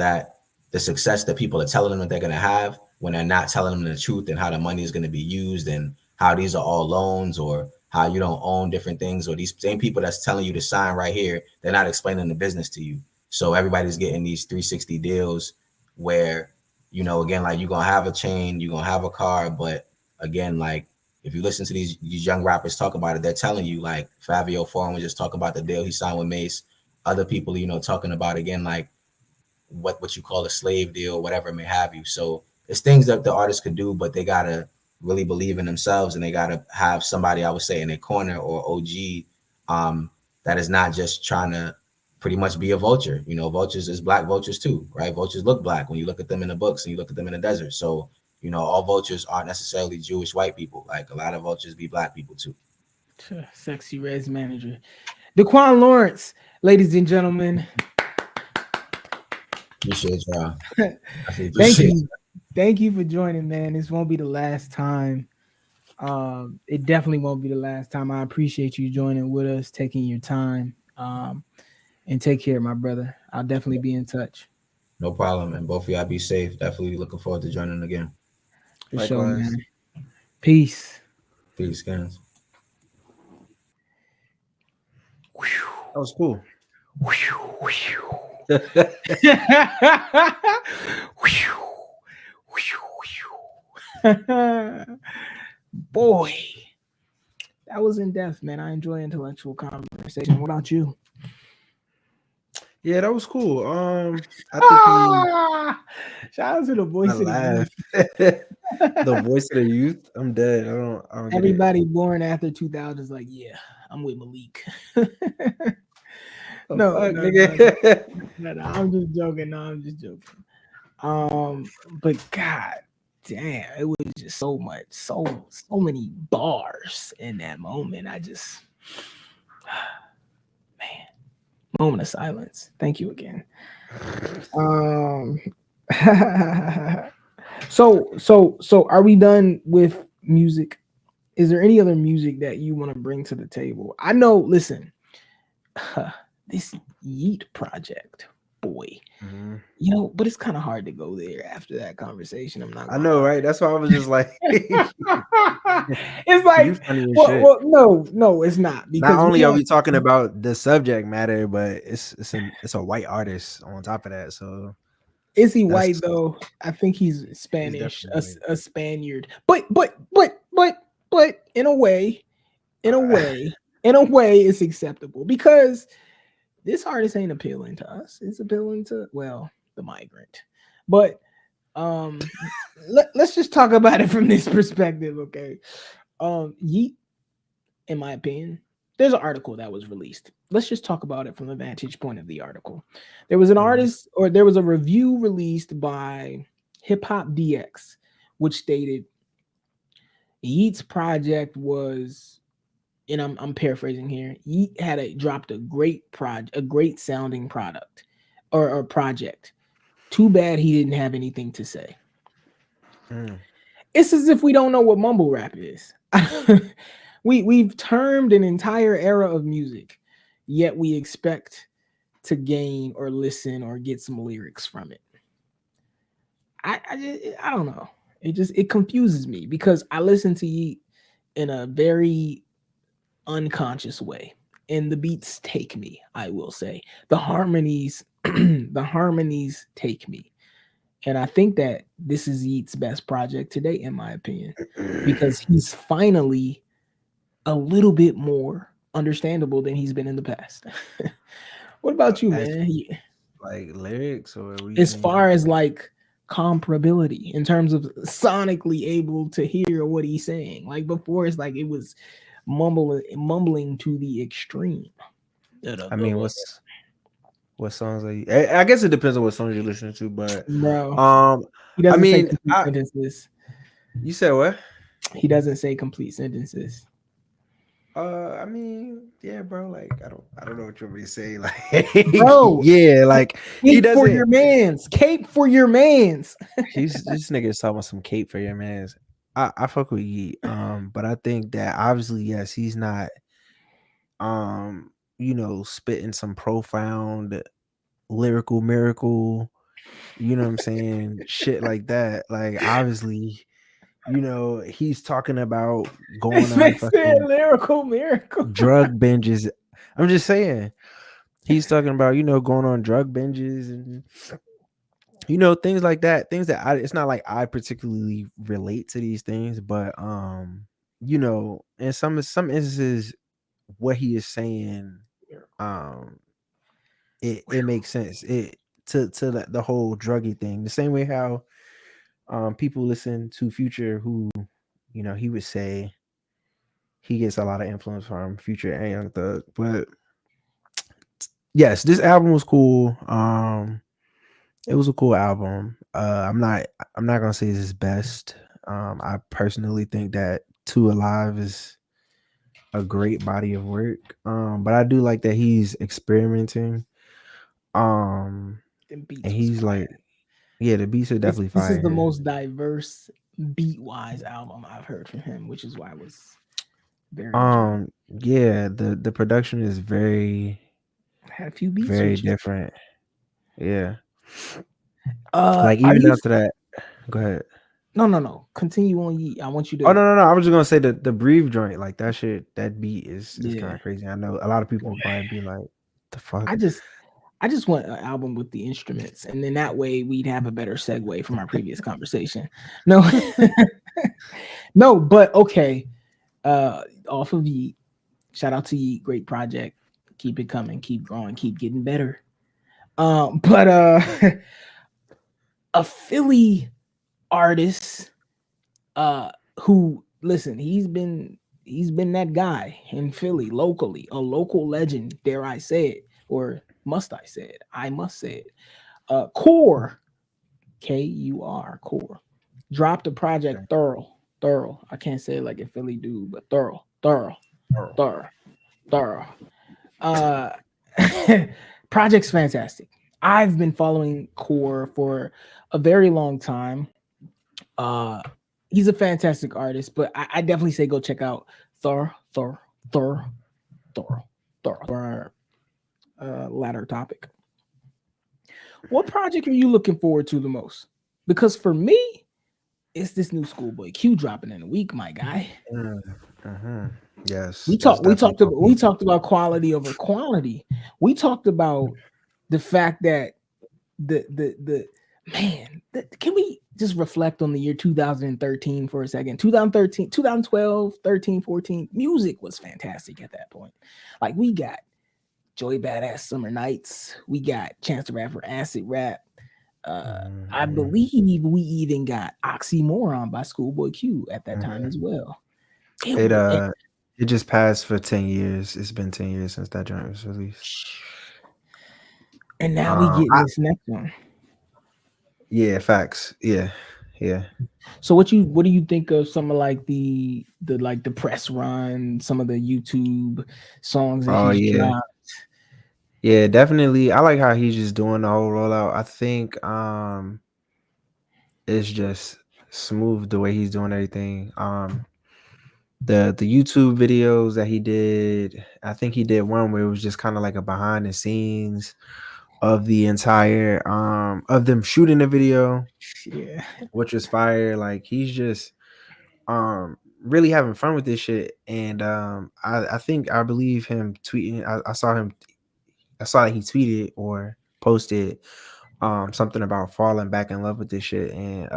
the success that people are telling them that they're going to have, when they're not telling them the truth and how the money is going to be used and how these are all loans or how you don't own different things, or these same people that's telling you to sign right here, they're not explaining the business to you. So everybody's getting these 360 deals where again, like, you're going to have a chain, you're going to have a car, but again, like, if you listen to these young rappers talk about it, they're telling you, like Fabio Foreign was just talking about the deal he signed with Mace. Other people, talking about, again, like what you call a slave deal, whatever it may have you. So it's things that the artists could do, but they gotta really believe in themselves, and they gotta have somebody, I would say, in their corner or OG, that is not just trying to pretty much be a vulture. Vultures is black vultures too, right? Vultures look black when you look at them in the books and you look at them in the desert. So all vultures aren't necessarily Jewish white people. Like, a lot of vultures be black people too. Sexy res manager. DaQuan Lawrence, ladies and gentlemen. Appreciate y'all. Thank you. Thank you for joining, man. This won't be the last time. It definitely won't be the last time. I appreciate you joining with us, taking your time. And take care, my brother. I'll definitely be in touch. No problem. And both of y'all be safe. Definitely looking forward to joining again. For sure, Likewise. man. Peace. Peace, guys. That was cool. Boy, that was in depth, man. I enjoy intellectual conversation. What about you? Yeah, that was cool. I think shout out to the voice of the laugh. The voice of the youth. I'm dead. I don't get it. Everybody born after 2000 is like, yeah, I'm with Malik. The no, fuck, no, nigga. no, I'm just joking. No, I'm just joking. But God damn, it was just so much, so many bars in that moment. I just, man, moment of silence. Thank you again. So are we done with music? Is there any other music that you want to bring to the table? I know, listen, this Yeet project, boy. Mhm. But it's kind of hard to go there after that conversation. I'm not I gonna know, lie. right? That's why I was just like, It's you like, funny as well, shit. no, it's not Not because only are we talking about the subject matter, but it's a white artist on top of that. So is he that's white though? I think he's he's Spanish, definitely white. a Spaniard. But in a way, in a way, in a way, it's acceptable because this artist ain't appealing to us. It's appealing to the migrant. But um, let's just talk about it from this perspective, okay? Yeet, in my opinion, there's an article that was released. Let's just talk about it from the vantage point of the article. There was an Mhm. artist, or there was a review released by Hip Hop DX, which stated Yeet's project was, and I'm paraphrasing here. Yeet had dropped a great sounding product or project. Too bad he didn't have anything to say. Mm. It's as if we don't know what mumble rap is. We've termed an entire era of music, yet we expect to gain or listen or get some lyrics from it. I don't know. It confuses me because I listen to Yeet in a very unconscious way. And the beats take me, I will say. The harmonies, the harmonies take me. And I think that this is Yeat's best project to date, in my opinion, because he's finally a little bit more understandable than he's been in the past. What about you, As man? like lyrics or what do you As mean? far as like comparability in terms of sonically able to hear what he's saying, like before, it's like it was mumbling to the extreme. I mean, what songs are you? I guess it depends on what songs you're listening to, but Bro, um, he I doesn't say mean, complete sentences. you said what? He doesn't say complete sentences. I mean, yeah, bro. Like, I don't know what you want me to say. Like, Bro, yeah, like he cape for doesn't. your mans. Cape for your mans. He's this nigga is talking about some cape for your man. I fuck with Yeet, but I think that obviously, yes, he's not, spitting some profound lyrical miracle. You know what I'm saying? Shit like that. Like, obviously, he's talking about going This on makes it a fucking lyrical miracle. drug binges. I'm just saying. He's talking about, going on drug binges and things like that. Things that it's not like I particularly relate to these things, but in some instances what he is saying, um it makes sense. It to the whole druggy thing. The same way how people listen to Future who, he would say he gets a lot of influence from Future and Young Thug. But yes, this album was cool. It was a cool album. I'm not gonna say it's his best. I personally think that Two Alive is a great body of work. But I do like that he's experimenting. Them And beats was he's fire. like, yeah, the beats are This definitely this is the fire. most diverse beat wise album I've heard from him, which is why I was very intrigued. Yeah, the production is very, Had a few beat very switches. different. Yeah. Like Are even you? down to that. Go ahead. No. Continue on Yeet. I want you Oh to. no. I was just gonna say the Breathe joint, like that shit, that beat is kind Yeah. of crazy. I know a lot of people will probably be like, the fuck? I just I just want an album with the instruments, and then that way we'd have a better segue from our previous conversation. No, no, but okay. Off of Yeet, shout out to Yeet, great project. Keep it coming, keep growing, keep getting better. But a Philly artist, who listen, he's been that guy in Philly locally, a local legend. Dare I say it, or must I say it? I must say it. Core, Kur, Core, dropped a project, thorough. I can't say it like a Philly dude, but thorough. Thorough. Uh, project's fantastic. I've been following Core for a very long time. He's a fantastic artist, but I definitely say go check out Thor. Our latter topic. What project are you looking forward to the most? Because for me, it's this new Schoolboy Q dropping in a week, my guy. Yes, We talked about quality over quantity. We talked about the fact that the man, can we just reflect on the year 2013 for a second? 2013, 2012, 13, 14, music was fantastic at that point. Like we got Joey Badass Summer Nights, we got Chance the Rapper Acid Rap. I believe we even got Oxymoron by Schoolboy Q at that time as well. It just passed for 10 years. It's been 10 years since that joint was released. And now we get this next one. Yeah, facts. Yeah. So what do you think of some of like the press run, some of the YouTube songs that he's dropped? Yeah, definitely. I like how he's just doing the whole rollout. I think it's just smooth the way he's doing everything. The YouTube videos that he did, I think he did one where it was just kind of like a behind the scenes of the entire of them shooting the video, which was fire. Like he's just really having fun with this shit. And I believe him tweeting. I saw that he tweeted or posted something about falling back in love with this shit, and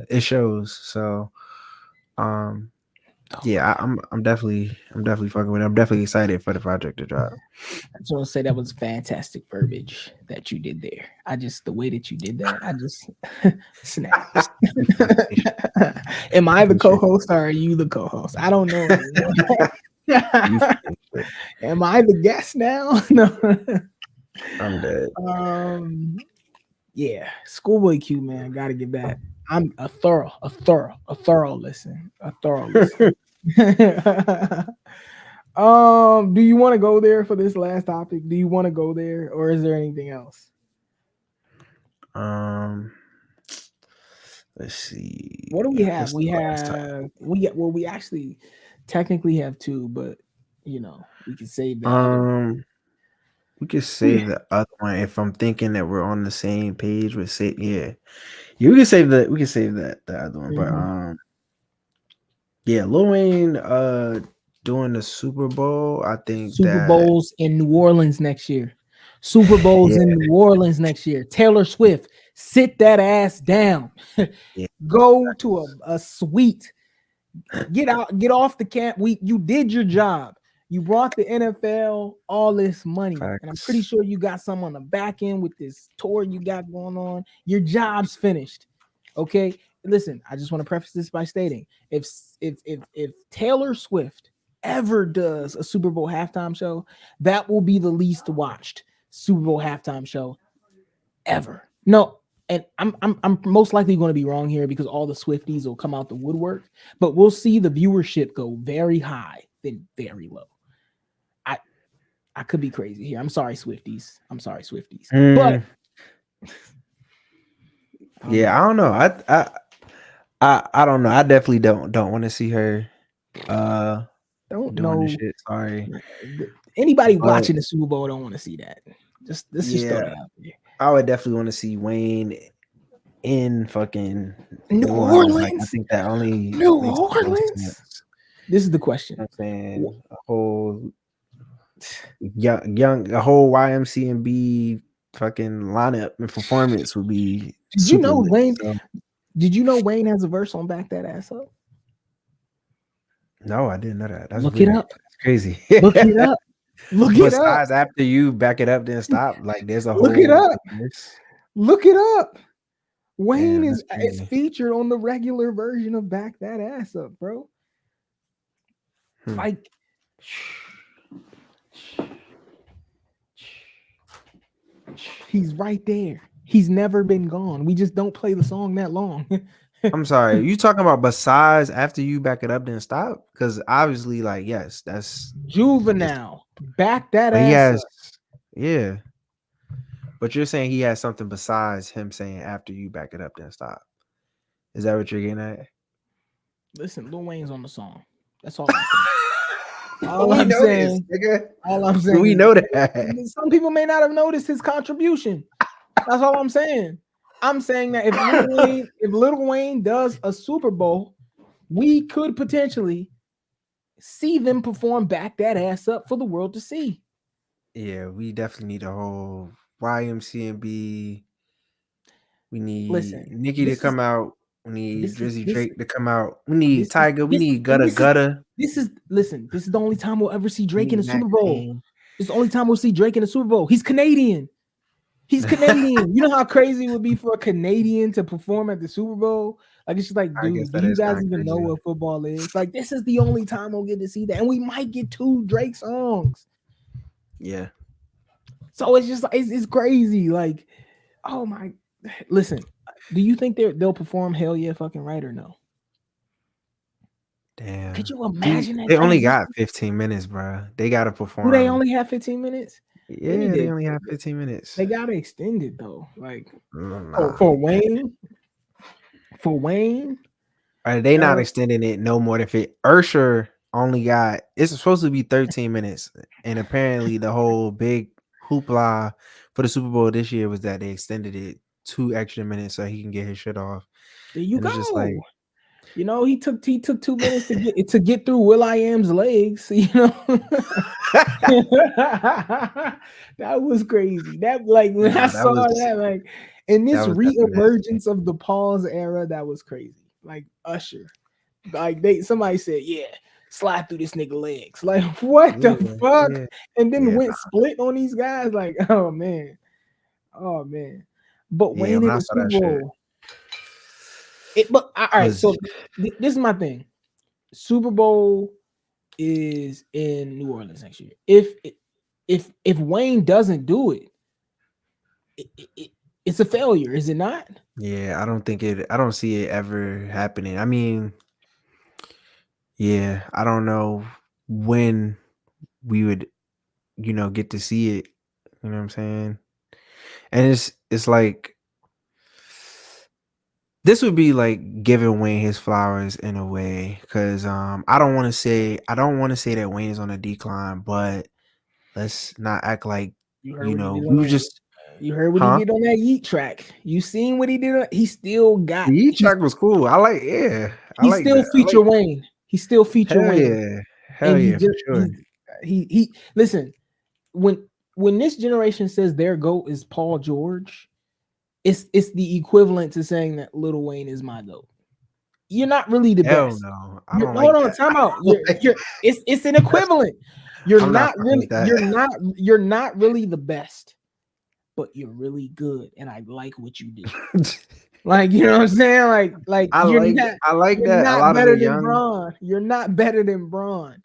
it shows. So yeah, I'm definitely fucking with it. I'm definitely excited for the project to drop. I just want to say that was fantastic verbiage that you did there. The way that you did that, I just snapped. Am I the co-host or are you the co-host? I don't know anymore. Am I the guest now? No. I'm dead. Yeah, Schoolboy Q, man, gotta give that. I'm a thorough listen. Do you want to go there for this last topic? Do you want to go there, or is there anything else? Let's see. What do we have? We actually technically have two, but we can save that. We could save the other one if I'm thinking that we're on the same page with yeah. We can save that the other one. But yeah, Lil Wayne doing the Super Bowl. I think Super Bowls in New Orleans next year. Super Bowls in New Orleans next year. Taylor Swift, sit that ass down. Go to a suite. Get off the camp. You did your job. You brought the NFL all this money. Facts. And I'm pretty sure you got some on the back end with this tour you got going on. Your job's finished. Okay. Listen, I just want to preface this by stating if Taylor Swift ever does a Super Bowl halftime show, that will be the least watched Super Bowl halftime show ever. No, and I'm most likely going to be wrong here because all the Swifties will come out the woodwork, but we'll see the viewership go very high then very low. I could be crazy here. I'm sorry, Swifties. But yeah, I don't know. I don't know. I definitely don't want to see her don't doing know this shit. Sorry. Anybody watching the Super Bowl don't want to see that. Just throw that out there. I would definitely want to see Wayne in fucking New Orleans. Like, I think that only New Orleans. This is the question. You know what I'm saying a whole a whole YMCMB fucking lineup and performance would be. Did you know Wayne? So. Did you know Wayne has a verse on "Back That Ass Up"? No, I didn't know that. That's Look weird. it up. That's crazy. Look it up. Besides, after you back it up, then stop. Like there's a whole. Look it up. Look it up. Wayne is featured on the regular version of "Back That Ass Up," bro. Like, he's right there. He's never been gone. We just don't play the song that long. I'm sorry. You talking about besides after you back it up, then stop? Because obviously, like, yes, that's Juvenile. Back that ass up. Yeah. But you're saying he has something besides him saying after you back it up, then stop. Is that what you're getting at? Listen, Lil Wayne's on the song. That's all I'm saying. All We I'm know this, saying. nigga. All I'm saying. We is know that. some people may not have noticed his contribution. That's all I'm saying. I'm saying that if Lil Wayne does a Super Bowl, we could potentially see them perform Back That Ass Up for the world to see. Yeah, we definitely need a whole YMCMB. We need Nicki to come out. We need Drizzy Drake to come out. We need Tiger. We need Gutta Gutta. This is the only time we'll ever see Drake in a Super Mac Bowl. King. It's the only time we'll see Drake in a Super Bowl. He's Canadian. He's Canadian. You know how crazy it would be for a Canadian to perform at the Super Bowl? Like, it's just like, dude, do you guys even know what football is? Like, this is the only time we'll get to see that. And we might get 2 Drake songs. Yeah. So it's just, it's crazy. Like, oh my, listen, do you think they'll perform Hell Yeah Fucking Right or no? Damn. Could you imagine that? They only got 15 minutes, bro. They got to perform. Do they only have 15 minutes? Yeah, they only have 15 minutes. They got to extend it, though. Like, for Wayne. For Wayne. Are they not extending it no more than fit? Usher only got, it's supposed to be 13 minutes. And apparently the whole big hoopla for the Super Bowl this year was that they extended it 2 extra minutes so he can get his shit off. There you go. Just like, you know, he took 2 minutes to get through Will.i.am's legs. You know, that was crazy. That, like, when I saw that, like, in this re-emergence of the pause era, that was crazy. Like, Usher, like, somebody said, yeah, slide through this nigga legs. Like, what the fuck? Yeah. And then went split on these guys. Like, oh man. But Wayne in the Super Bowl. But all right, so this is my thing. Super Bowl is in New Orleans next year. If Wayne doesn't do it, it's a failure, is it not? Yeah, I don't see it ever happening. I mean, yeah, I don't know when we would, get to see it. You know what I'm saying? And it's like, this would be like giving Wayne his flowers in a way, because I don't want to say that Wayne is on a decline, but let's not act like you heard what he did on that Yeet track. You seen what he did? He still got the Yeet track was cool. He still feature Wayne. He still feature Wayne. Yeah, hell yeah, for sure. He listen, when this generation says their GOAT is Paul George, it's the equivalent to saying that Lil Wayne is my GOAT. You're not really the best. No, hold on, time out. It's an equivalent. You're not really the best, but you're really good, and I like what you do. Like, you know what I'm saying? Like I like that. A lot of the young Braun. You're not better than Braun.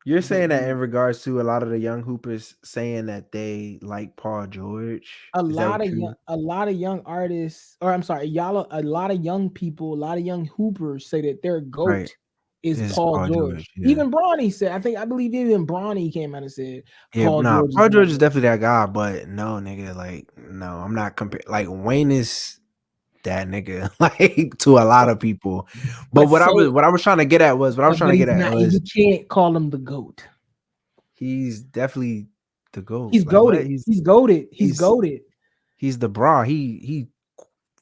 You're saying that in regards to a lot of the young hoopers saying that they like Paul George. A lot of young artists, or I'm sorry, a lot of young people, a lot of young hoopers say that their GOAT is Paul George. Yeah. Even Bronny said, I believe even Bronny came out and said, Paul George is definitely that guy, but no, nigga, like, no, I'm not comparing. Like, Wayne is that nigga, like, to a lot of people. But what I was trying to get at was you can't call him the GOAT. He's definitely the GOAT. He's goated. He's goated. He's goated. He's the bra. He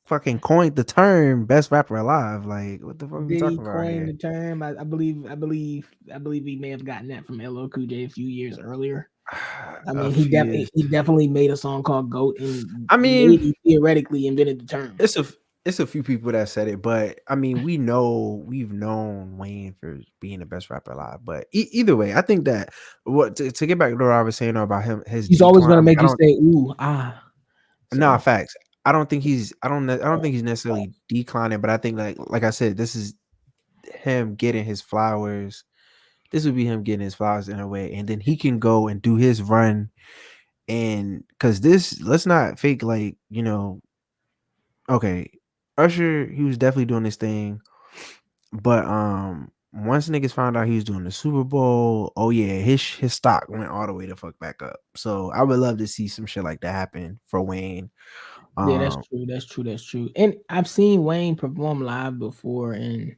fucking coined the term best rapper alive. Like, what the fuck are we talking about? Did he coin the term? I believe he may have gotten that from LL Cool J a few years earlier. I mean, he definitely made a song called GOAT, and maybe theoretically invented the term. It's a few people that said it, but I mean, we've known Wayne for being the best rapper alive. But either way, I think that to get back to what I was saying about him, he's always gonna make you say ooh ah. No, facts. I don't think he's necessarily declining, but I think like I said, this is him getting his flowers. This would be him getting his flowers in a way, and then he can go and do his run. And because let's not fake, like, okay, Usher, he was definitely doing this thing, but once niggas found out he was doing the Super Bowl, oh yeah, his stock went all the way the fuck back up. So I would love to see some shit like that happen for Wayne. Yeah, that's true. That's true. That's true. And I've seen Wayne perform live before, and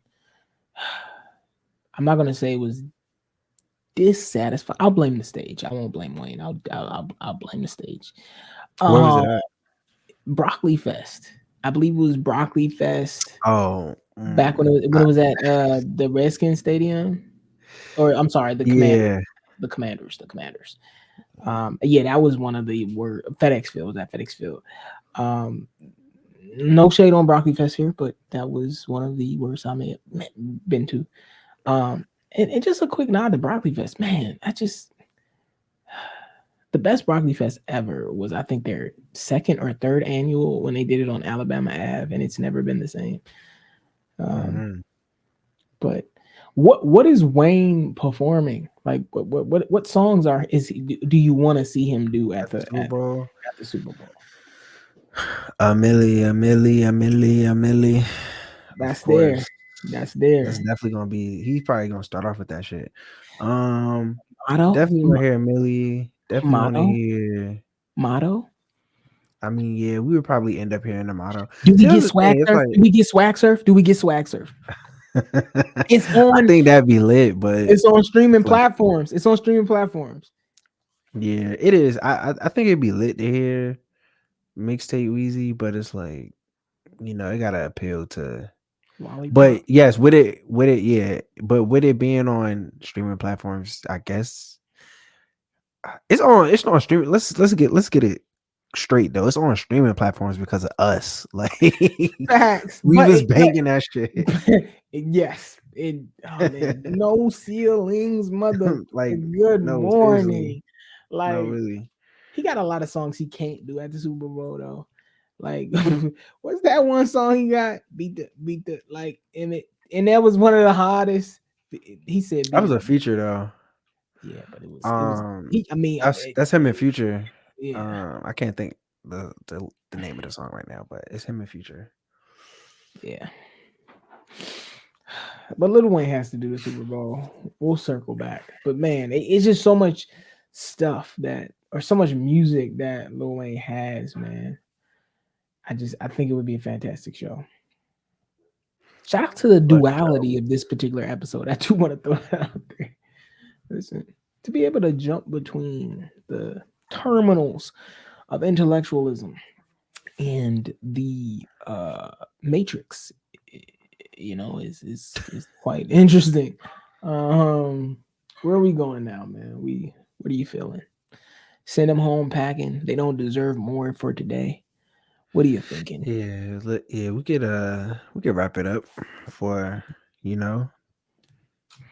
I'm not gonna say it was dissatisfied. I'll blame the stage. I won't blame Wayne. I'll blame the stage. Where was Um, it at? Broccoli Fest. I believe it was Broccoli Fest Oh, back when it was at the Redskins Stadium, or I'm sorry, the yeah. Commanders. Yeah, that was one of the word FedEx Field. Was at FedEx Field. Um, no shade on Broccoli Fest here, but that was one of the worst I may have been to. And just a quick nod to Broccoli Fest, man. The best Broccoli Fest ever was, I think, their second or third annual when they did it on Alabama Ave, and it's never been the same. Mm-hmm. But what is Wayne performing? Like what songs do you want to see him do At the Super Bowl. at the Super Bowl? A milli. Of That's there. course. That's That's there. definitely gonna be. He's probably gonna start off with that shit. Motto, Definitely want to hear Millie. Definitely want to motto, hear. motto. I mean, yeah, we would probably end up hearing the motto. Do we See, get that's the swag thing. It's surf? like Do we get swag surf? Do we get swag surf? It's I on. think that'd be lit, but It's on streaming it's like, platforms. It's on streaming platforms. yeah, it is. I think it'd be lit to hear mixtape Weezy, but it's like, it gotta appeal to. Lollipop. But yes, yeah. But with it being on streaming platforms, I guess it's on streaming. Let's get it straight though. It's on streaming platforms because of us. Like Facts, we but was banging that shit. yes, oh man, no ceilings, mother. Like Good no, seriously, morning. no, Like really. he got a lot of songs he can't do at the Super Bowl though. Like what's that one song he got? Beat the like and that was one of the hottest. He said That beat was it. a feature though. Yeah, but it was he. I mean, That's him in Future. yeah, I can't think the name of the song right now, but it's him in Future. yeah. But Lil Wayne has to do the Super Bowl. We'll circle back. But man, it's just so much stuff or so much music that Lil Wayne has, man. I think it would be a fantastic show. Shout out to the But duality of this particular episode. I do want to throw that out there. Listen, to be able to jump between the terminals of intellectualism and the matrix, is quite interesting. Where are we going now, man? What are you feeling? Send them home packing. They don't deserve more for today. What are you thinking? yeah, we could wrap it up for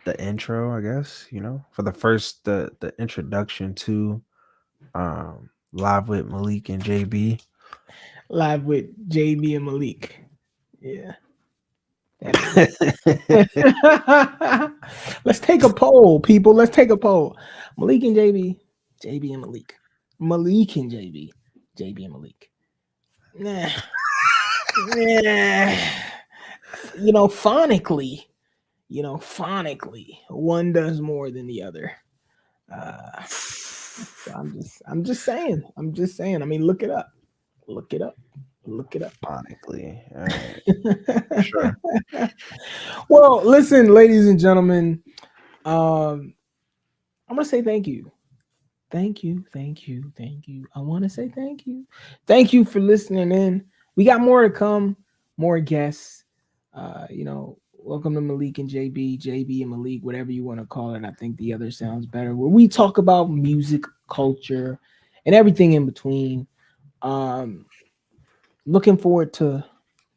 the intro, I guess, for the introduction to live with Malik and JB. Live with JB and Malik. Yeah. Let's take a poll, people. Let's take a poll. Malik and JB, JB and Malik. Malik and JB and Malik. Nah. Nah. Phonically, one does more than the other. So I'm just saying. I mean, look it up. Ironically, all right. Sure. Well, listen, ladies and gentlemen, I'm gonna say thank you. Thank you. I want to say thank you. Thank you for listening in. We got more to come, more guests. Welcome to Malik and JB and Malik, whatever you want to call it. I think the other sounds better. Where we talk about music, culture, and everything in between. Looking forward to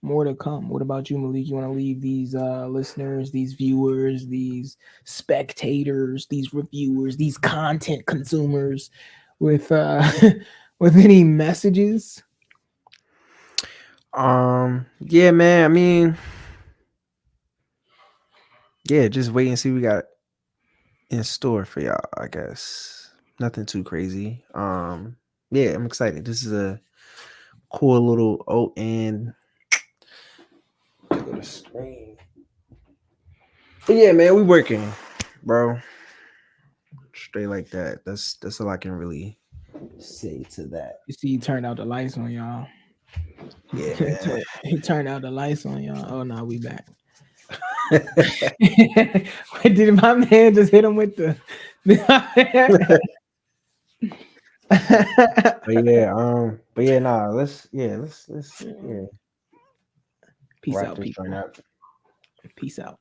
more to come. What about you, Malik? You want to leave these listeners, these viewers, these spectators, these reviewers, these content consumers with with any messages? Yeah, man. I mean, yeah, just wait and see what we got in store for y'all, I guess. Nothing too crazy. Yeah, I'm excited. This is a cool little and screen. But yeah, man, we working, bro. Straight like that. That's all I can really say to that. You see, you turned out the lights on y'all. Yeah, man. He turned out the lights on y'all. Oh no, we back. Did my man just hit him with the? but yeah, nah. Let's Peace wrap out, this joint people. up. Peace out.